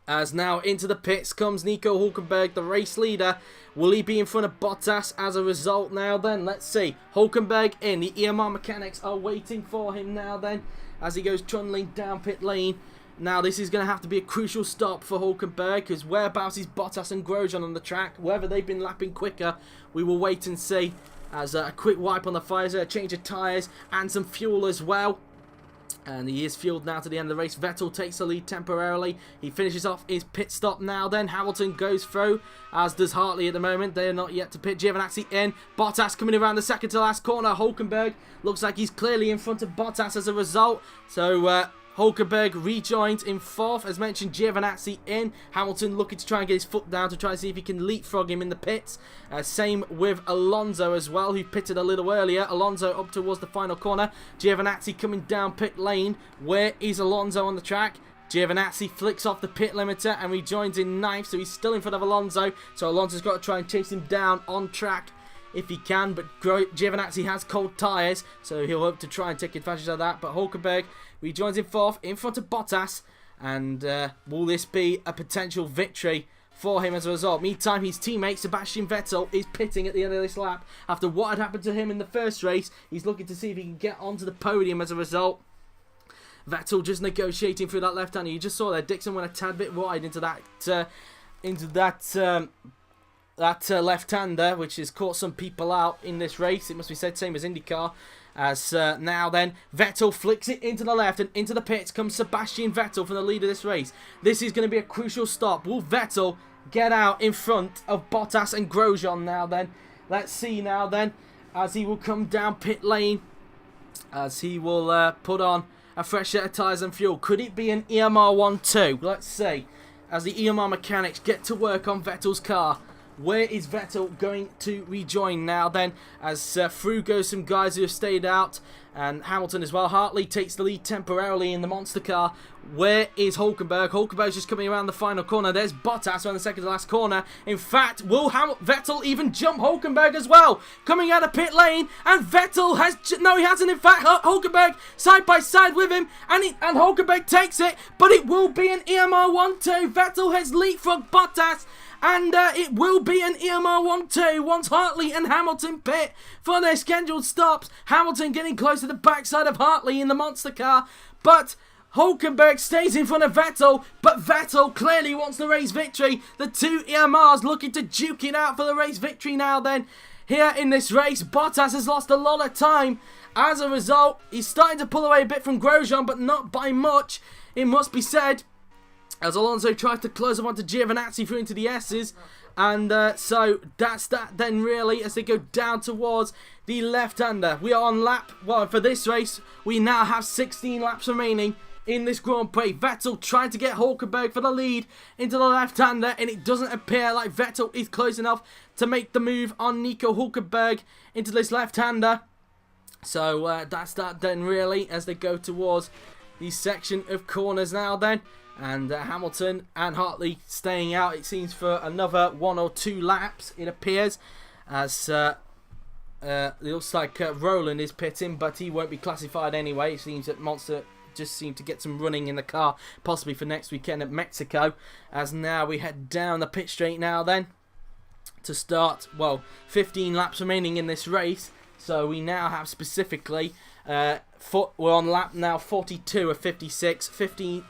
A: As now into the pits comes Nico Hulkenberg, the race leader. Will he be in front of Bottas as a result now then? Let's see. Hulkenberg in. The EMR mechanics are waiting for him now then as he goes trundling down pit lane. Now this is going to have to be a crucial stop for Hulkenberg, because whereabouts is Bottas and Grosjean on the track? Whether they've been lapping quicker, we will wait and see. As a quick wipe on the tyres, a change of tyres and some fuel as well. And he is fueled now to the end of the race. Vettel takes the lead temporarily. He finishes off his pit stop now then. Hamilton goes through, as does Hartley at the moment. They are not yet to pit. Giovinazzi in. Bottas coming around the second to last corner. Hulkenberg looks like he's clearly in front of Bottas as a result. So Hulkenberg rejoins in fourth. As mentioned, Giovinazzi in. Hamilton looking to try and get his foot down to try and see if he can leapfrog him in the pits. Same with Alonso as well, who pitted a little earlier. Alonso up towards the final corner. Giovinazzi coming down pit lane. Where is Alonso on the track? Giovinazzi flicks off the pit limiter and rejoins in ninth, so he's still in front of Alonso. So Alonso's got to try and chase him down on track if he can, but Giovinazzi has cold tyres, so he'll hope to try and take advantage of that. But Hulkenberg rejoins in fourth, in front of Bottas, and will this be a potential victory for him as a result? Meantime, his teammate Sebastian Vettel is pitting at the end of this lap. After what had happened to him in the first race, he's looking to see if he can get onto the podium as a result. Vettel just negotiating through that left-hander. You just saw there, Dixon went a tad bit wide into that left-hander, which has caught some people out in this race. It must be said, same as IndyCar. As now then, Vettel flicks it into the left, and into the pits comes Sebastian Vettel from the lead of this race. This is going to be a crucial stop. Will Vettel get out in front of Bottas and Grosjean now then? Let's see now then, as he will come down pit lane. as he will put on a fresh set of tyres and fuel. Could it be an EMR 1-2? Let's see. As the EMR mechanics get to work on Vettel's car. Where is Vettel going to rejoin now then? As through goes some guys who have stayed out. And Hamilton as well. Hartley takes the lead temporarily in the monster car. Where is Hulkenberg? Hulkenberg's just coming around the final corner. There's Bottas on the second to last corner. In fact, will Vettel even jump Hulkenberg as well? Coming out of pit lane. And Vettel has... No, he hasn't. In fact, Hulkenberg side by side with him. And Hulkenberg takes it. But it will be an EMR 1-2. Vettel has leapfrogged Bottas. And it will be an EMR 1-2 once Hartley and Hamilton pit for their scheduled stops. Hamilton getting close to the backside of Hartley in the monster car. But Hulkenberg stays in front of Vettel. But Vettel clearly wants the race victory. The two EMRs looking to duke it out for the race victory now then. Here in this race, Bottas has lost a lot of time. As a result, he's starting to pull away a bit from Grosjean, but not by much, it must be said. As Alonso tries to close up onto Giovinazzi through into the S's. And so that's that then really as they go down towards the left-hander. We are on lap, well for this race, we now have 16 laps remaining in this Grand Prix. Vettel trying to get Hulkenberg for the lead into the left-hander. And it doesn't appear like Vettel is close enough to make the move on Nico Hulkenberg into this left-hander. So that's that then really as they go towards the section of corners now then. And Hamilton and Hartley staying out, it seems, for another 1 or 2 laps, it appears. As it looks like Rowland is pitting, but he won't be classified anyway. It seems that Monster just seemed to get some running in the car, possibly for next weekend at Mexico. As now we head down the pit straight now then, to start, well, 15 laps remaining in this race. So we now have specifically, we're on lap now 42 of 56, 15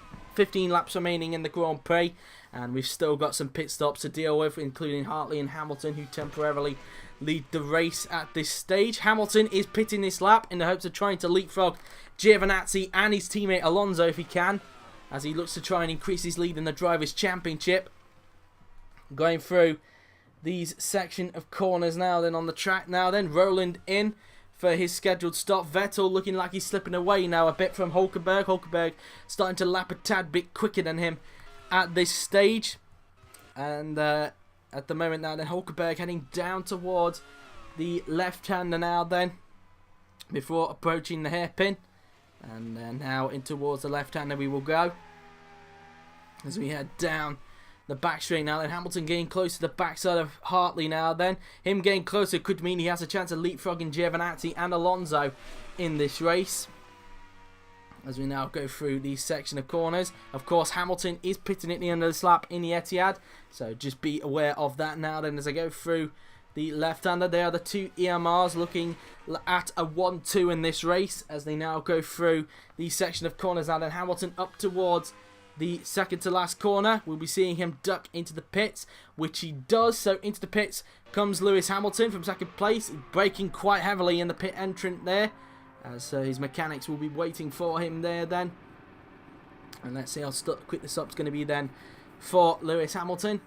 A: laps remaining in the Grand Prix, and we've still got some pit stops to deal with, including Hartley and Hamilton, who temporarily lead the race at this stage. Hamilton is pitting this lap in the hopes of trying to leapfrog Giovinazzi and his teammate Alonso if he can, as he looks to try and increase his lead in the Drivers' Championship. Going through these section of corners now then on the track now then. Rowland in for his scheduled stop. Vettel looking like he's slipping away now a bit from Hulkenberg. Hulkenberg starting to lap a tad bit quicker than him at this stage. And at the moment now then, Hulkenberg heading down towards the left-hander now then, before approaching the hairpin. And now in towards the left-hander we will go, as we head down the back straight now then. Hamilton getting close to the backside of Hartley now then. Him getting closer could mean he has a chance of leapfrogging Giovinazzi and Alonso in this race. As we now go through the section of corners. Of course, Hamilton is pitting at the end of this lap in the Etihad. So just be aware of that now then as I go through the left-hander. They are the two EMRs looking at a 1-2 in this race. As they now go through the section of corners now then. Hamilton up towards the second to last corner. We'll be seeing him duck into the pits, which he does. So into the pits comes Lewis Hamilton from second place, braking quite heavily in the pit entrant there, as his mechanics will be waiting for him there then. And let's see how quick the stop's going to be then for Lewis Hamilton,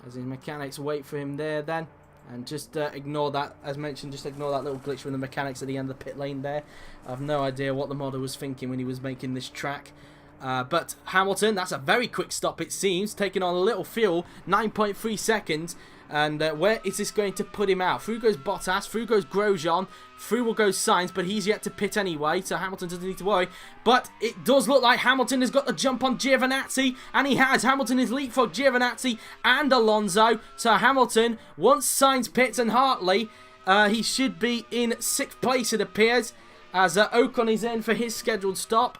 A: as his mechanics wait for him there then. And just ignore that, as mentioned, just ignore that little glitch from the mechanics at the end of the pit lane there. I have no idea what the model was thinking when he was making this track. But Hamilton, that's a very quick stop it seems, taking on a little fuel, 9.3 seconds. And where is this going to put him out? Through goes Bottas, through goes Grosjean, through will go Sainz, but he's yet to pit anyway, so Hamilton doesn't need to worry. But it does look like Hamilton has got the jump on Giovinazzi, and he has. Hamilton has leapfrogged Giovinazzi and Alonso. So Hamilton, once Sainz pits and Hartley, he should be in 6th place it appears, as Ocon is in for his scheduled stop.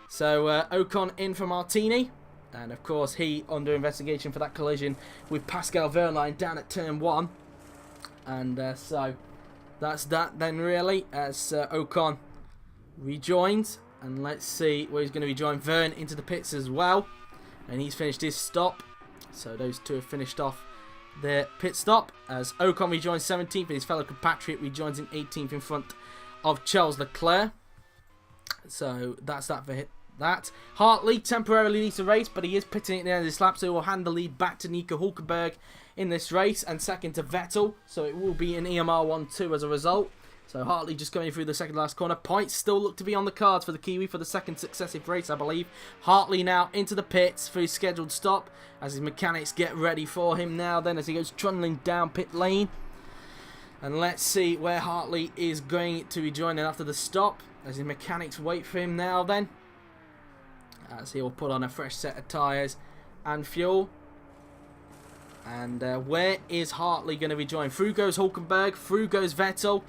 A: So Ocon in for Martini. And of course he under investigation for that collision with Pascal Vergne down at turn 1. And so that's that then really, as Ocon rejoins. And let's see where he's going to rejoin. Vergne into the pits as well. And he's finished his stop. So those two have finished off their pit stop. As Ocon rejoins 17th and his fellow compatriot rejoins in 18th in front of Charles Leclerc. So that's that for that. Hartley temporarily leads the race, but he is pitting at the end of this lap, so he will hand the lead back to Nico Hulkenberg in this race, and second to Vettel, so it will be an EMR 1-2 as a result. So Hartley just going through the second last corner. Points still look to be on the cards for the Kiwi for the second successive race, I believe. Hartley now into the pits for his scheduled stop as his mechanics get ready for him now then as he goes trundling down pit lane. And let's see where Hartley is going to be joining after the stop as his mechanics wait for him now then. As he'll put on a fresh set of tyres and fuel. And where is Hartley going to be joined? Through goes Hulkenberg, through goes Vettel.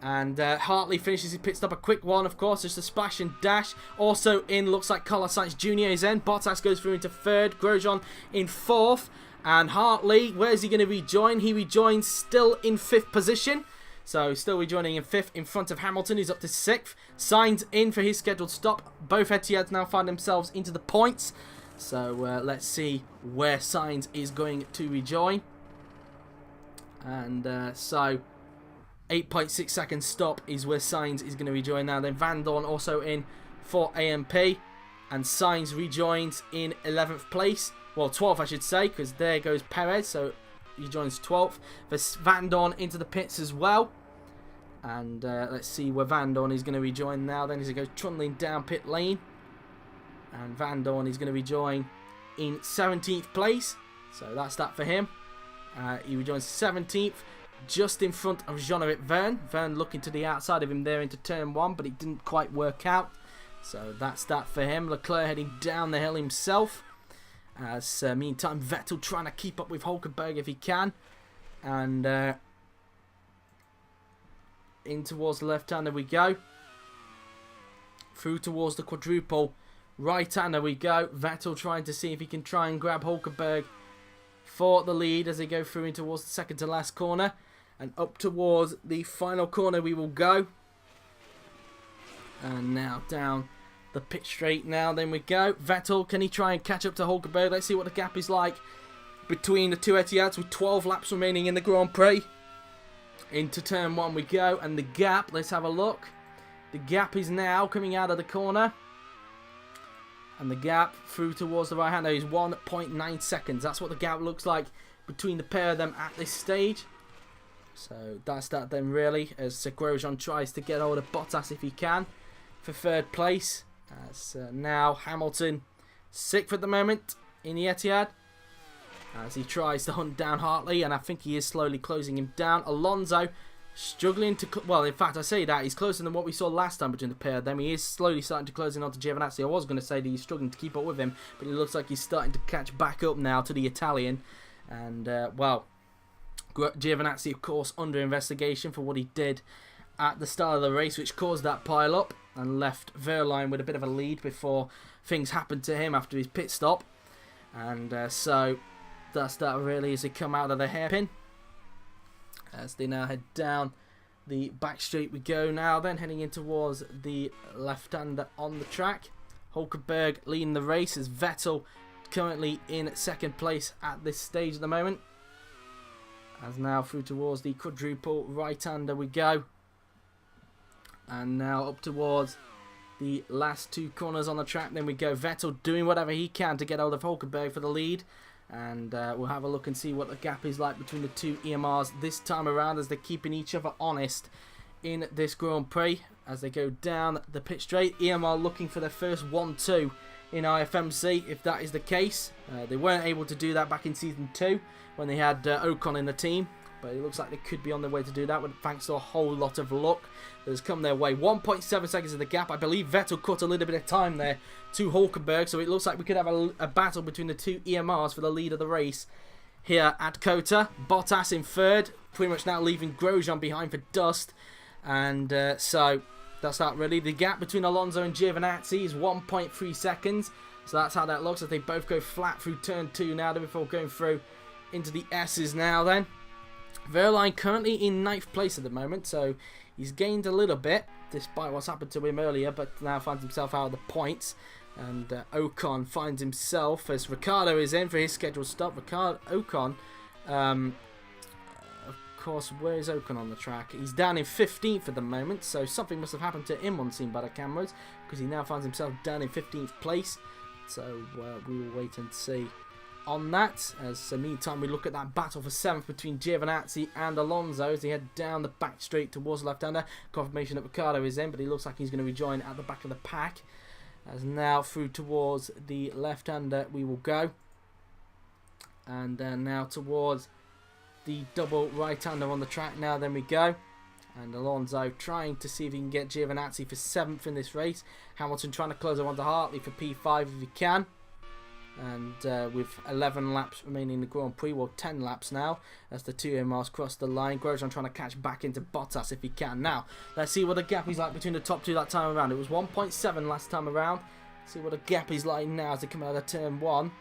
A: And Hartley finishes his pit stop, a quick one, of course, just a splash and dash. Also in, looks like Carlos Sainz Jr. is in. Bottas goes through into third, Grosjean in fourth. And Hartley, where's he going to rejoin? He rejoins still in fifth position. So still rejoining in fifth in front of Hamilton, who's up to sixth. Sainz in for his scheduled stop. Both Etiads now find themselves into the points. So let's see where Sainz is going to rejoin. And so 8.6 second stop is where Sainz is going to rejoin now. Then Van Dorn also in for AMP. And Sainz rejoins in 11th place. Well, 12th I should say, because there goes Perez. So he joins 12th. There's Van Dorn into the pits as well. And let's see where Van Dorn is going to rejoin now. Then as he goes trundling down pit lane. And Van Dorn is going to rejoin in 17th place. So that's that for him. He rejoins 17th. Just in front of Jean-Eric Vergne. Vergne looking to the outside of him there into turn 1, but it didn't quite work out. So that's that for him. Leclerc heading down the hill himself. As meantime, Vettel trying to keep up with Hulkenberg if he can. And in towards the left-hander we go. Through towards the quadruple right-hander we go. Vettel trying to see if he can try and grab Hulkenberg for the lead as they go through in towards the second to last corner. And up towards the final corner we will go. And now down the pit straight now then we go. Vettel, can he try and catch up to Hulkenberg? Let's see what the gap is like between the two Etiads with 12 laps remaining in the Grand Prix. Into turn 1 we go. And the gap, let's have a look. The gap is now coming out of the corner. And the gap through towards the right-hander is 1.9 seconds. That's what the gap looks like between the pair of them at this stage. So that's that then really, as Grosjean tries to get hold of Bottas if he can for third place. As now Hamilton 6th at the moment in the Etihad. As he tries to hunt down Hartley, and I think he is slowly closing him down. Alonso struggling to, well, in fact, I say that he's closer than what we saw last time between the pair of them. He is slowly starting to close in onto Giovinazzi. I was going to say that he's struggling to keep up with him, but it looks like he's starting to catch back up now to the Italian. And, well, Giovinazzi, of course, under investigation for what he did at the start of the race, which caused that pile-up and left Vergne with a bit of a lead before things happened to him after his pit stop. And so that's that really as they come out of the hairpin. As they now head down the back straight we go now then, heading in towards the left-hander on the track. Hulkenberg leading the race as Vettel currently in second place at this stage at the moment. As now through towards the quadruple right-hander we go. And now up towards the last two corners on the track then we go. Vettel doing whatever he can to get hold of Hulkenberg for the lead. And we'll have a look and see what the gap is like between the two EMRs this time around as they're keeping each other honest in this Grand Prix as they go down the pit straight. EMR looking for their first 1-2 in IFMC if that is the case. They weren't able to do that back in Season 2 when they had Ocon in the team. But it looks like they could be on their way to do that thanks to a whole lot of luck that has come their way. 1.7 seconds of the gap. I believe Vettel cut a little bit of time there to Hulkenberg. So it looks like we could have a battle between the two EMRs for the lead of the race here at Kota. Bottas in third. Pretty much now leaving Grosjean behind for dust. And so that's that really. The gap between Alonso and Giovinazzi is 1.3 seconds. So that's how that looks as they both go flat through turn 2 now before going through into the S's now then. Vergne currently in 9th place at the moment, so he's gained a little bit despite what's happened to him earlier, but now finds himself out of the points. And Ocon finds himself as Ricciardo is in for his scheduled stop. Ocon, of course, where is Ocon on the track? He's down in 15th at the moment, so something must have happened to him unseen by the cameras because he now finds himself down in 15th place. So we will wait and see on that. As meantime, we look at that battle for 7th between Giovinazzi and Alonso as they head down the back straight towards the left-hander. Confirmation that Ricciardo is in, but he looks like he's going to rejoin at the back of the pack. As now through towards the left-hander we will go. And now towards the double right-hander on the track. Now then we go. And Alonso trying to see if he can get Giovinazzi for 7th in this race. Hamilton trying to close on to Hartley for P5 if he can. And with 11 laps remaining in the Grand Prix, well 10 laps now, as the two MRs cross the line. Grosjean trying to catch back into Bottas if he can. Now, let's see what the gap is like between the top two that time around. It was 1.7 last time around. See what the gap is like now as they come out of turn 1.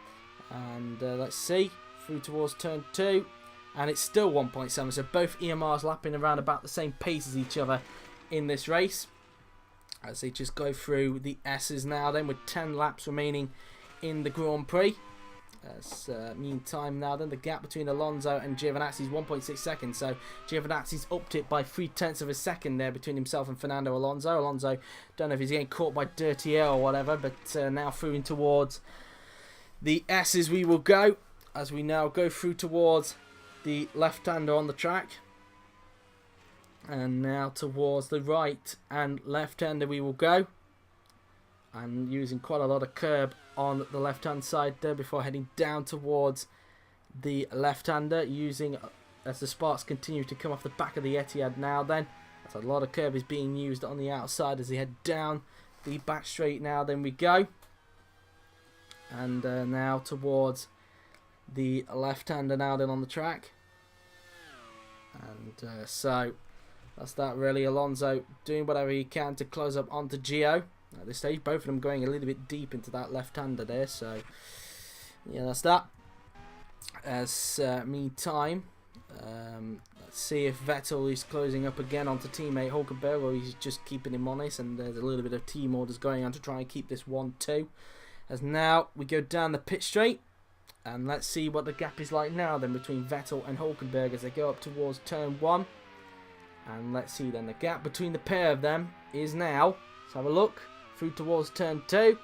A: And let's see, through towards turn 2. And it's still 1.7, so both EMRs lapping around about the same pace as each other in this race. As they just go through the S's now then, with 10 laps remaining in the Grand Prix. As meantime now then, the gap between Alonso and Giovinazzi is 1.6 seconds, so Giovinazzi's upped it by 0.3 of a second there between himself and Fernando Alonso. Alonso, don't know if he's getting caught by dirty air or whatever, but now through in towards the S's we will go, as we now go through towards the left-hander on the track. And now towards the right and left-hander we will go. And using quite a lot of curb on the left-hand side there before heading down towards the left-hander. Using, as the sparks continue to come off the back of the Etihad now then. That's a lot of curb is being used on the outside as they head down the back straight now then we go. And now towards the left-hander now then on the track. And so that's that really. Alonso doing whatever he can to close up onto Gio at this stage. Both of them going a little bit deep into that left-hander there, so yeah, that's that. As meantime, let's see if Vettel is closing up again onto teammate Hulkenberg, or he's just keeping him honest, and there's a little bit of team orders going on to try and keep this 1-2. As now we go down the pit straight. And let's see what the gap is like now then between Vettel and Hulkenberg as they go up towards turn 1. And let's see then, the gap between the pair of them is now, let's have a look, through towards turn 2.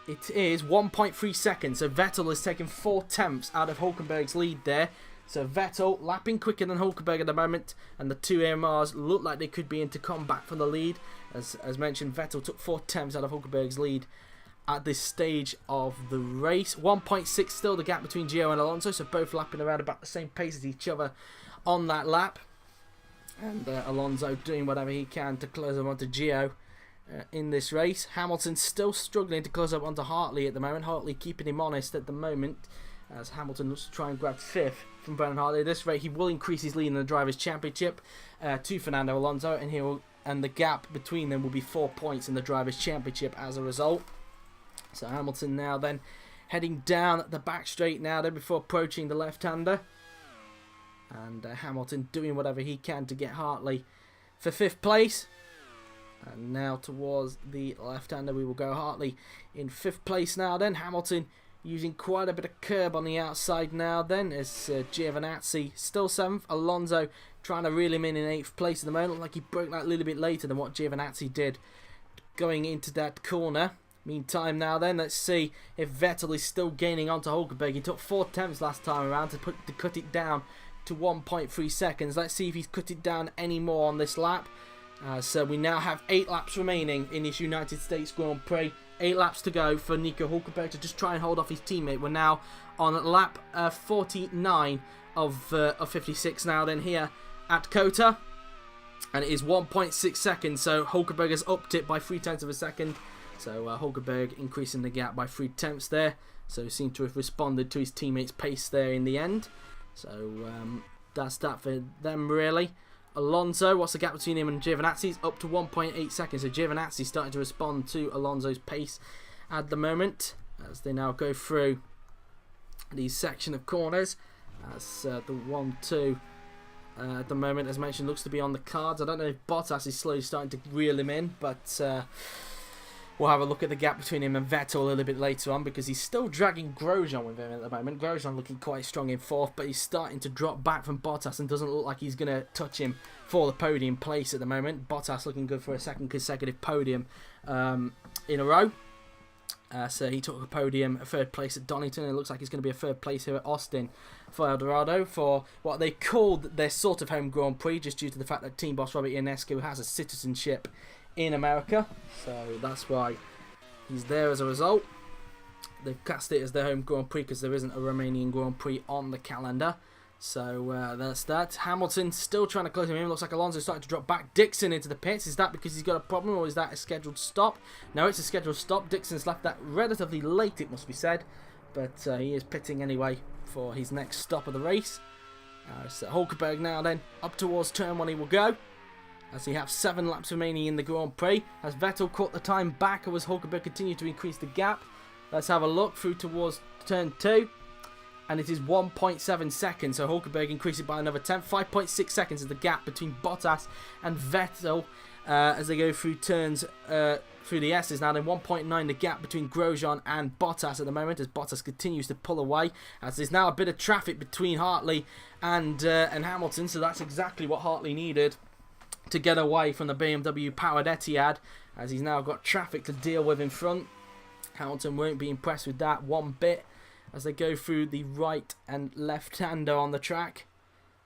A: It is 1.3 seconds, so Vettel has taken 0.4 out of Hulkenberg's lead there. So Vettel lapping quicker than Hulkenberg at the moment, and the two AMRs look like they could be into combat for the lead. As mentioned, Vettel took 0.4 out of Hulkenberg's lead at this stage of the race. 1.6 still the gap between Gio and Alonso, so both lapping around about the same pace as each other on that lap. And Alonso doing whatever he can to close up onto Gio in this race. Hamilton still struggling to close up onto Hartley at the moment. Hartley keeping him honest at the moment as Hamilton looks to try and grab 5th from Brennan Hartley. At this rate, he will increase his lead in the Drivers' Championship to Fernando Alonso, and the gap between them will be 4 points in the Drivers' Championship as a result. So Hamilton now then heading down the back straight now then before approaching the left-hander. And Hamilton doing whatever he can to get Hartley for 5th place. And now towards the left-hander we will go. Hartley in 5th place now then. Hamilton using quite a bit of curb on the outside now then, as Giovinazzi still 7th. Alonso trying to reel him in 8th place at the moment. Looked like he broke that a little bit later than what Giovinazzi did going into that corner. Meantime now then, let's see if Vettel is still gaining onto Hulkenberg. He took 0.4 last time around to cut it down to 1.3 seconds. Let's see if he's cut it down any more on this lap. So we now have 8 laps remaining in this United States Grand Prix. 8 laps to go for Nico Hulkenberg to just try and hold off his teammate. We're now on lap 49 of 56 now then here at COTA. And it is 1.6 seconds, so Hulkenberg has upped it by 0.3 of a second. So Hulkenberg increasing the gap by 0.3 there. So seems to have responded to his teammate's pace there in the end. So that's that for them really. Alonso, what's the gap between him and Giovinazzi? It's up to 1.8 seconds. So Giovinazzi starting to respond to Alonso's pace at the moment as they now go through the section of corners. As the 1-2 at the moment, as mentioned, looks to be on the cards. I don't know if Bottas is slowly starting to reel him in, but we'll have a look at the gap between him and Vettel a little bit later on, because he's still dragging Grosjean with him at the moment. Grosjean looking quite strong in 4th, but he's starting to drop back from Bottas and doesn't look like he's going to touch him for the podium place at the moment. Bottas looking good for a 2nd consecutive podium in a row. So he took a podium, a third place at Donington, and it looks like he's going to be a third place here at Austin for El Dorado for what they called their sort of home Grand Prix, just due to the fact that team boss Robert Ionescu has a citizenship in America. So that's why he's there as a result. They've cast it as their home Grand Prix because there isn't a Romanian Grand Prix on the calendar. So that's that. Hamilton still trying to close him in. Looks like Alonso's starting to drop back Dixon into the pits. Is that because he's got a problem, or is that a scheduled stop? No, it's a scheduled stop. Dixon's left that relatively late, it must be said. But he is pitting anyway for his next stop of the race. So Hulkenberg now then up towards turn 1 he will go, as he has 7 laps remaining in the Grand Prix. Has Vettel caught the time back, or has Hulkenberg continued to increase the gap? Let's have a look through towards turn 2. And it is 1.7 seconds, so Hulkenberg increased it by another 10. 5.6 seconds is the gap between Bottas and Vettel as they go through turns through the S's. Now then 1.9 the gap between Grosjean and Bottas at the moment, as Bottas continues to pull away, as there's now a bit of traffic between Hartley and Hamilton, so that's exactly what Hartley needed to get away from the BMW powered Etihad, as he's now got traffic to deal with in front. Hamilton won't be impressed with that one bit, as they go through the right and left-hander on the track,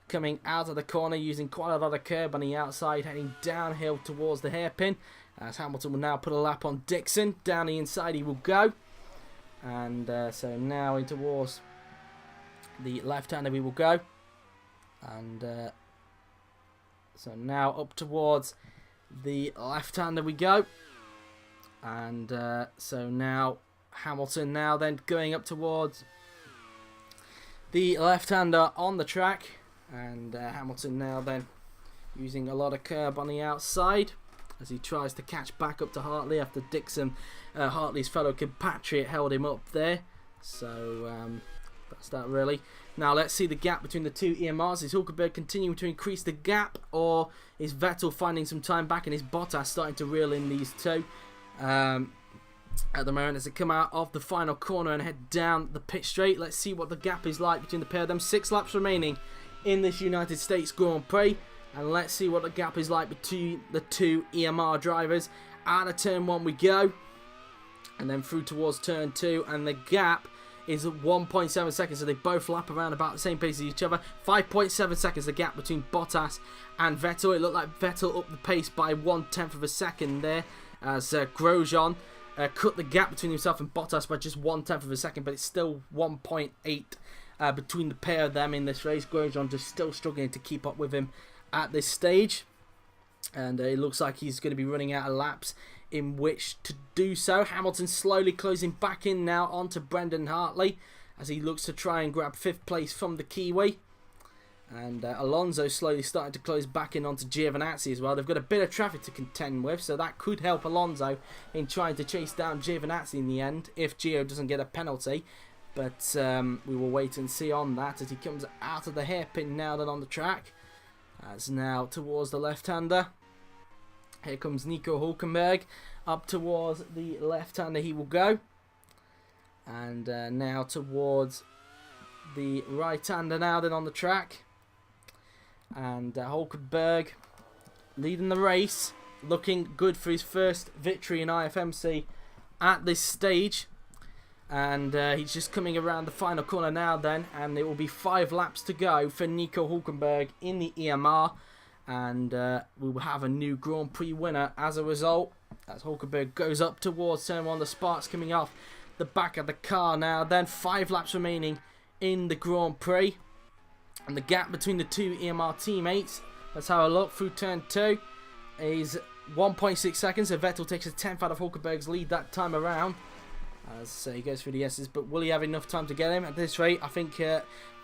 A: coming out of the corner using quite a lot of curb on the outside, heading downhill towards the hairpin, as Hamilton will now put a lap on Dixon. Down the inside he will go, and so now in towards the left-hander we will go, and so now up towards the left-hander we go, and so now Hamilton now then going up towards the left-hander on the track, and Hamilton now then using a lot of curb on the outside as he tries to catch back up to Hartley after Dixon, Hartley's fellow compatriot, held him up there. So that's that really. Now let's see the gap between the two EMRs. Is Hulkenberg continuing to increase the gap, or is Vettel finding some time back and is Bottas starting to reel in these two? At the moment, as they come out of the final corner and head down the pit straight. Let's see what the gap is like between the pair of them. 6 laps remaining in this United States Grand Prix, and let's see what the gap is like between the two EMR drivers. Out of turn 1 we go, and then through towards turn 2, and the gap is 1.7 seconds, so they both lap around about the same pace as each other. 5.7 seconds the gap between Bottas and Vettel. It looked like Vettel upped the pace by 1/10 of a second there, as Grosjean cut the gap between himself and Bottas by just 1/10 of a second, but it's still 1.8 between the pair of them in this race. Grosjean just still struggling to keep up with him at this stage, and it looks like he's going to be running out of laps in which to do so. Hamilton slowly closing back in now onto Brendan Hartley as he looks to try and grab 5th place from the Kiwi. And Alonso slowly starting to close back in onto Giovinazzi as well. They've got a bit of traffic to contend with, so that could help Alonso in trying to chase down Giovinazzi in the end, if Gio doesn't get a penalty. But we will wait and see on that as he comes out of the hairpin now then on the track. As now towards the left-hander. Here comes Nico Hulkenberg. Up towards the left-hander he will go. And now towards the right-hander now then on the track. And Hulkenberg leading the race, looking good for his first victory in IFMC at this stage. And he's just coming around the final corner now then, and it will be 5 laps to go for Nico Hulkenberg in the EMR, and we will have a new Grand Prix winner as a result, as Hulkenberg goes up towards turn 1. The sparks coming off the back of the car now then. 5 laps remaining in the Grand Prix, and the gap between the two EMR teammates, let's have a look, through turn 2 is 1.6 seconds, so Vettel takes a 10th out of Hulkenberg's lead that time around as he goes through the S's. But will he have enough time to get him? At this rate, I think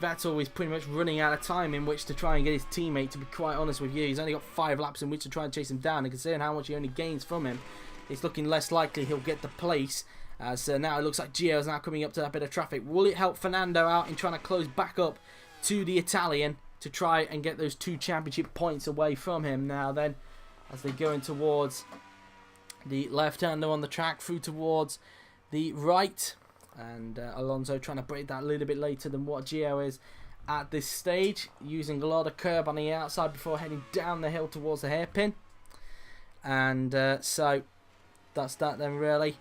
A: Vettel is pretty much running out of time in which to try and get his teammate, to be quite honest with you. He's only got 5 laps in which to try and chase him down, and considering how much he only gains from him, it's looking less likely he'll get the place. As now it looks like Gio is now coming up to that bit of traffic. Will it help Fernando out in trying to close back up to the Italian to try and get those 2 championship points away from him now then, as they go in towards the left-hander on the track, through towards the right, and Alonso trying to break that a little bit later than what Gio is at this stage, using a lot of curb on the outside before heading down the hill towards the hairpin. And so that's that then really.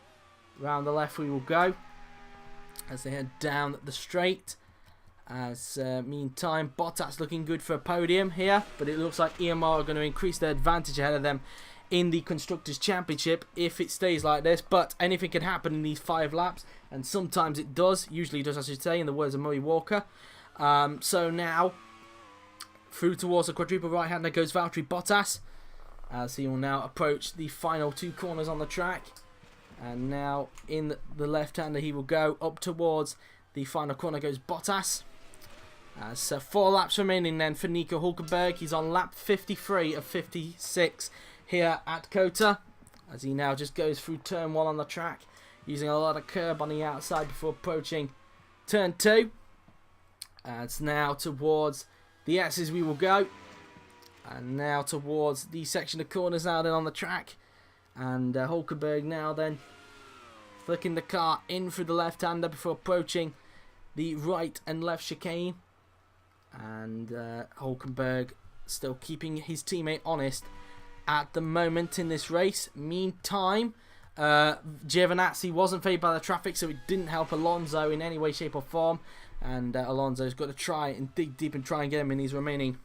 A: round the left we will go as they head down the straight. As meantime, Bottas looking good for a podium here, but it looks like EMR are going to increase their advantage ahead of them in the Constructors' Championship if it stays like this. But anything can happen in these 5 laps, and sometimes it does, usually does I should say, in the words of Murray Walker. So now, through towards the quadruple right-hander goes Valtteri Bottas, as he will now approach the final 2 corners on the track. And now in the left-hander he will go up towards the final corner goes Bottas. As 4 laps remaining then for Nico Hülkenberg. He's on lap 53 of 56 here at COTA, as he now just goes through turn 1 on the track, using a lot of curb on the outside before approaching turn 2. As now towards the S's we will go, and now towards the section of corners now then on the track. And Hülkenberg now then flicking the car in through the left-hander before approaching the right and left chicane. And Hülkenberg still keeping his teammate honest at the moment in this race. Meantime, Giovinazzi wasn't favoured by the traffic, so it didn't help Alonso in any way, shape or form. And Alonso's got to try and dig deep and try and get him in these remaining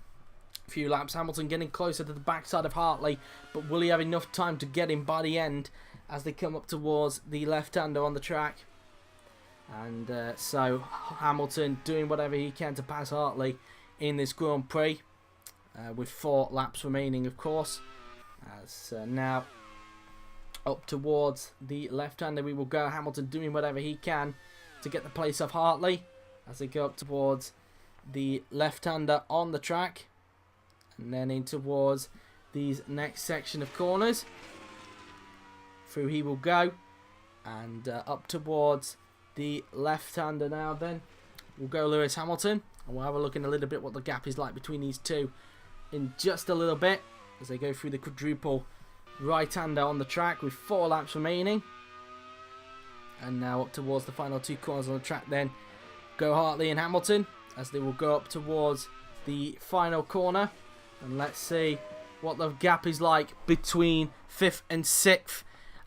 A: few laps. Hamilton getting closer to the backside of Hartley, but will he have enough time to get him by the end as they come up towards the left-hander on the track? And so Hamilton doing whatever he can to pass Hartley in this Grand Prix, with 4 laps remaining, of course. As now up towards the left-hander we will go. Hamilton doing whatever he can to get the place of Hartley as they go up towards the left-hander on the track, and then in towards these next section of corners. Through he will go, and up towards the left-hander now then we'll go Lewis Hamilton, and we'll have a look in a little bit what the gap is like between these two in just a little bit as they go through the quadruple right-hander on the track with 4 laps remaining. And now up towards the final 2 corners on the track then go Hartley and Hamilton as they will go up towards the final corner. And let's see what the gap is like between 5th and 6th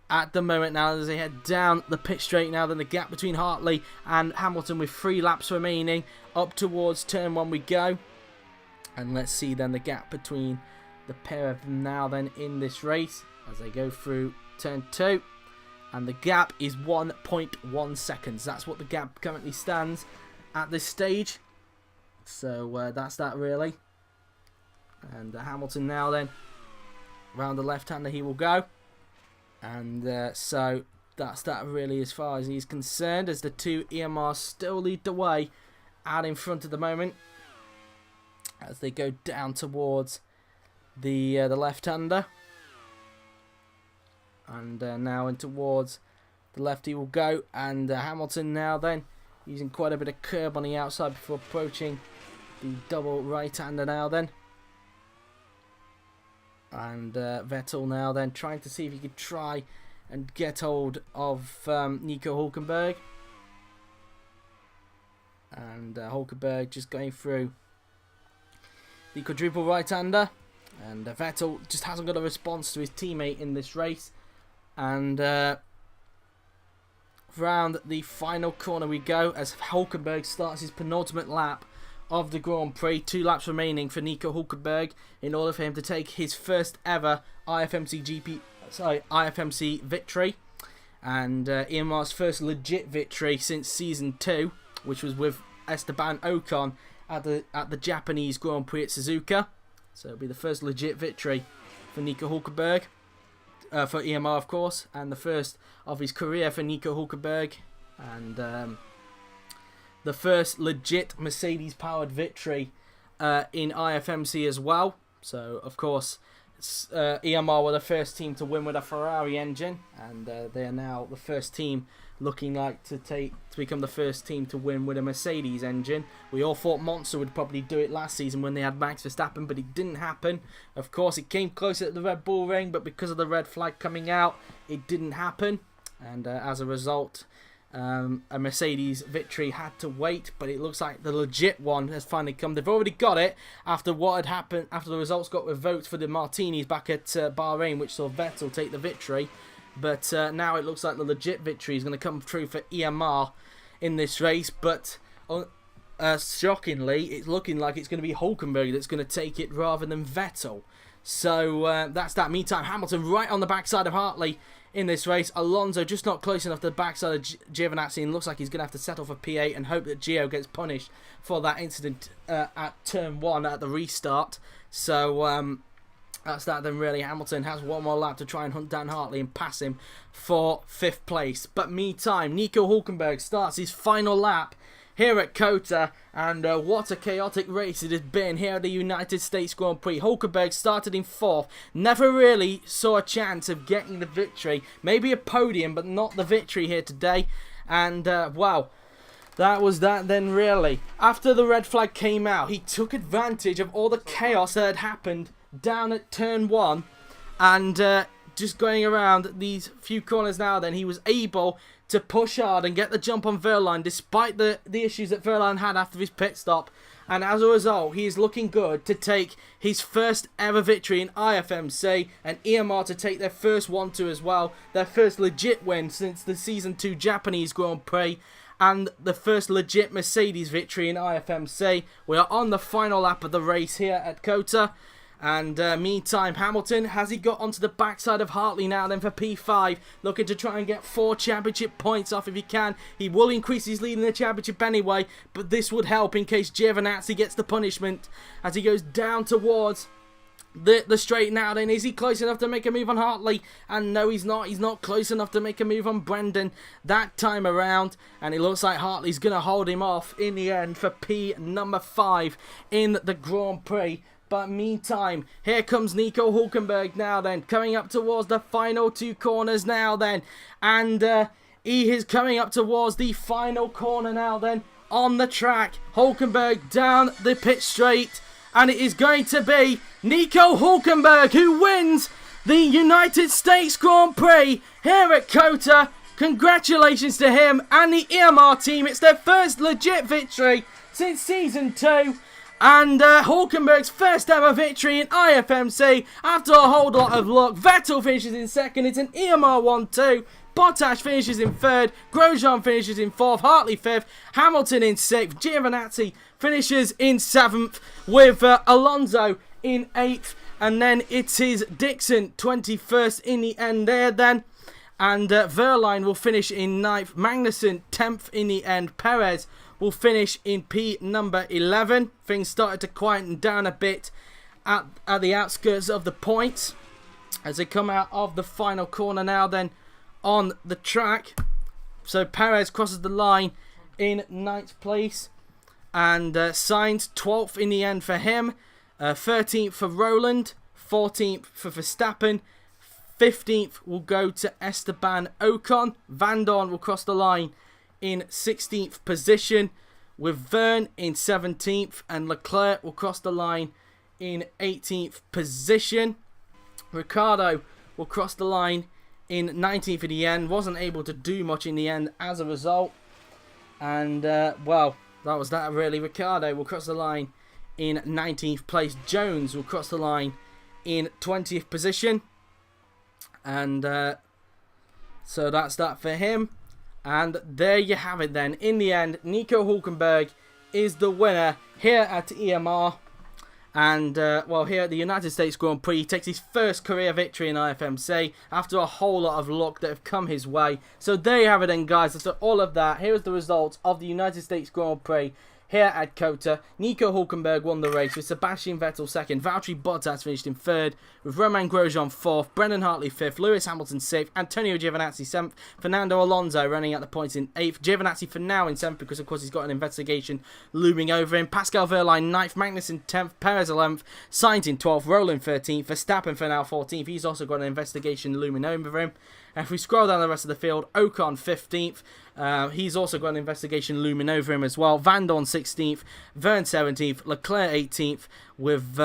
A: at the moment now as they head down the pit straight now. Then the gap between Hartley and Hamilton with 3 laps remaining. Up towards turn 1 we go. And let's see then the gap between the pair of them now then in this race as they go through turn 2. And the gap is 1.1 seconds. That's what the gap currently stands at this stage. So that's that really. And Hamilton now then round the left-hander he will go. And so that's that really as far as he's concerned, as the 2 EMRs still lead the way out in front at the moment as they go down towards the left-hander. And now in towards the left he will go, and Hamilton now then using quite a bit of curb on the outside before approaching the double right-hander now then. And Vettel now then trying to see if he could try and get hold of Nico Hülkenberg. And Hülkenberg just going through the quadruple right-hander. And Vettel just hasn't got a response to his teammate in this race. And round the final corner we go as Hülkenberg starts his penultimate lap of the Grand Prix. 2 laps remaining for Nico Hülkenberg in order for him to take his first ever IFMC victory, and EMR's first legit victory since season 2, which was with Esteban Ocon at the Japanese Grand Prix at Suzuka. So it'll be the first legit victory for Nico Hülkenberg, for EMR of course, and the first of his career for Nico Hülkenberg, and the first legit Mercedes-powered victory in IFMC as well. So, of course, EMR were the first team to win with a Ferrari engine, and they are now the first team looking like to become the first team to win with a Mercedes engine. We all thought Monza would probably do it last season when they had Max Verstappen, but it didn't happen. Of course, it came closer at the Red Bull Ring, but because of the red flag coming out, it didn't happen. And as a result, a Mercedes victory had to wait, but it looks like the legit one has finally come. They've already got it after what had happened, after the results got revoked for the Martinis back at Bahrain, which saw Vettel take the victory. But now it looks like the legit victory is going to come through for EMR in this race. But shockingly, it's looking like it's going to be Hulkenberg that's going to take it rather than Vettel. So that's that. Meantime, Hamilton right on the backside of Hartley in this race. Alonso just not close enough to the backside of Giovinazzi, and looks like he's going to have to settle for P8 and hope that Gio gets punished for that incident at turn 1 at the restart. So that's that then really. Hamilton has one more lap to try and hunt down Hartley and pass him for 5th place. But meantime, Nico Hulkenberg starts his final lap here at COTA, and what a chaotic race it has been here at the United States Grand Prix. Hulkenberg started in 4th, never really saw a chance of getting the victory. Maybe a podium, but not the victory here today. And wow, that was that then really. After the red flag came out, he took advantage of all the chaos that had happened down at turn 1, and just going around these few corners now, then he was able to push hard and get the jump on Vergne despite the issues that Vergne had after his pit stop. And as a result, he is looking good to take his first ever victory in IFMC, and EMR to take their first 1-2 as well. Their first legit win since the Season 2 Japanese Grand Prix, and the first legit Mercedes victory in IFMC. We are on the final lap of the race here at COTA. And meantime, Hamilton, has he got onto the backside of Hartley now then for P5, looking to try and get 4 championship points off if he can. He will increase his lead in the championship anyway, but this would help in case Giovinazzi gets the punishment as he goes down towards the straight now then. Is he close enough to make a move on Hartley? And no, he's not. He's not close enough to make a move on Brendan that time around, and it looks like Hartley's going to hold him off in the end for P number 5 in the Grand Prix. But meantime, here comes Nico Hulkenberg now then, coming up towards the final 2 corners now then. And he is coming up towards the final corner now then on the track. Hulkenberg down the pit straight, and it is going to be Nico Hulkenberg who wins the United States Grand Prix here at COTA. Congratulations to him and the EMR team. It's their first legit victory since Season 2. And Hulkenberg's first ever victory in IFMC after a whole lot of luck. Vettel finishes in 2nd. It's an EMR 1-2. Bottas finishes in 3rd. Grosjean finishes in 4th. Hartley 5th. Hamilton in 6th. Giovinazzi finishes in 7th with Alonso in 8th. And then it is Dixon 21st in the end there then. And Vergne will finish in 9th. Magnussen 10th in the end. Perez will finish in P number 11. Things started to quieten down a bit at the outskirts of the points as they come out of the final corner now then on the track. So Perez crosses the line in 9th place, and Sainz 12th in the end for him, 13th for Rowland, 14th for Verstappen, 15th will go to Esteban Ocon. Vandoorne will cross the line in 16th position, with Vergne in 17th, and Leclerc will cross the line in 18th position. Ricciardo will cross the line in 19th in the end. Wasn't able to do much in the end as a result. And, well, that was that really. Ricciardo will cross the line in 19th place. Jones will cross the line in 20th position. And so that's that for him. And there you have it then. In the end, Nico Hulkenberg is the winner here at EMR. And, well, here at the United States Grand Prix, he takes his first career victory in IFMC after a whole lot of luck that have come his way. So there you have it then, guys. After all of that, here is the results of the United States Grand Prix here at COTA. Nico Hulkenberg won the race with Sebastian Vettel 2nd, Valtteri Bottas finished in 3rd, with Romain Grosjean 4th, Brendan Hartley 5th, Lewis Hamilton 6th, Antonio Giovinazzi 7th, Fernando Alonso running at the points in 8th, Giovinazzi for now in 7th because of course he's got an investigation looming over him, Pascal Wehrlein 9th, Magnussen 10th, Perez 11th, Sainz in 12th, Rowland 13th, Verstappen for now 14th, he's also got an investigation looming over him. And if we scroll down the rest of the field, Ocon 15th, he's also got an investigation looming over him as well. Vandoorne 16th, Vergne 17th, Leclerc 18th, with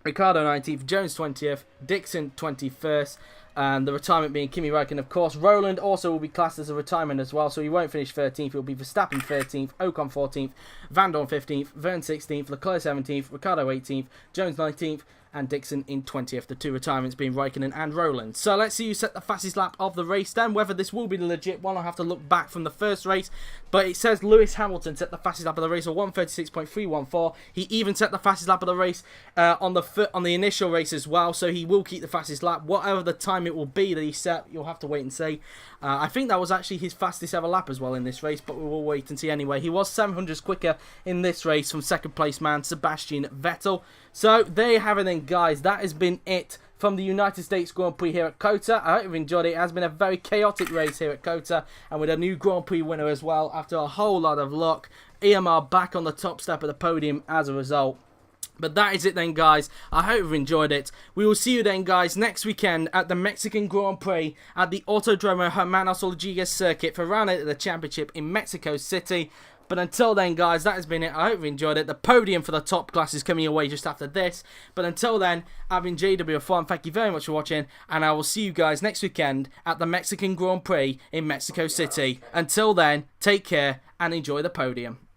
A: Ricciardo 19th, Jones 20th, Dixon 21st, and the retirement being Kimi Räikkönen, of course. Rowland also will be classed as a retirement as well, so he won't finish 13th. It will be Verstappen 13th, Ocon 14th, Vandoorne 15th, Vergne 16th, Leclerc 17th, Ricciardo 18th, Jones 19th, and Dixon in 20th. The two retirements being Raikkonen and Rowland. So let's see who set the fastest lap of the race then. Whether this will be the legit one, I'll have to look back from the first race. But it says Lewis Hamilton set the fastest lap of the race of 1:36.314. He even set the fastest lap of the race on the initial race as well. So he will keep the fastest lap. Whatever the time it will be that he set, you'll have to wait and see. I think that was actually his fastest ever lap as well in this race, but we will wait and see anyway. He was 700s quicker in this race from second place man Sebastian Vettel. So there you have it then, guys. That has been it from the United States Grand Prix here at COTA. I hope you've enjoyed it. It has been a very chaotic race here at COTA, and with a new Grand Prix winner as well after a whole lot of luck. EMR back on the top step of the podium as a result. But that is it then, guys. I hope you've enjoyed it. We will see you then, guys, next weekend at the Mexican Grand Prix at the Autodromo Hermanos Rodriguez circuit for round 8 of the championship in Mexico City. But until then, guys, that has been it. I hope you enjoyed it. The podium for the top class is coming your way just after this. But until then, I've been JW4, and thank you very much for watching. And I will see you guys next weekend at the Mexican Grand Prix in Mexico City. Until then, take care and enjoy the podium.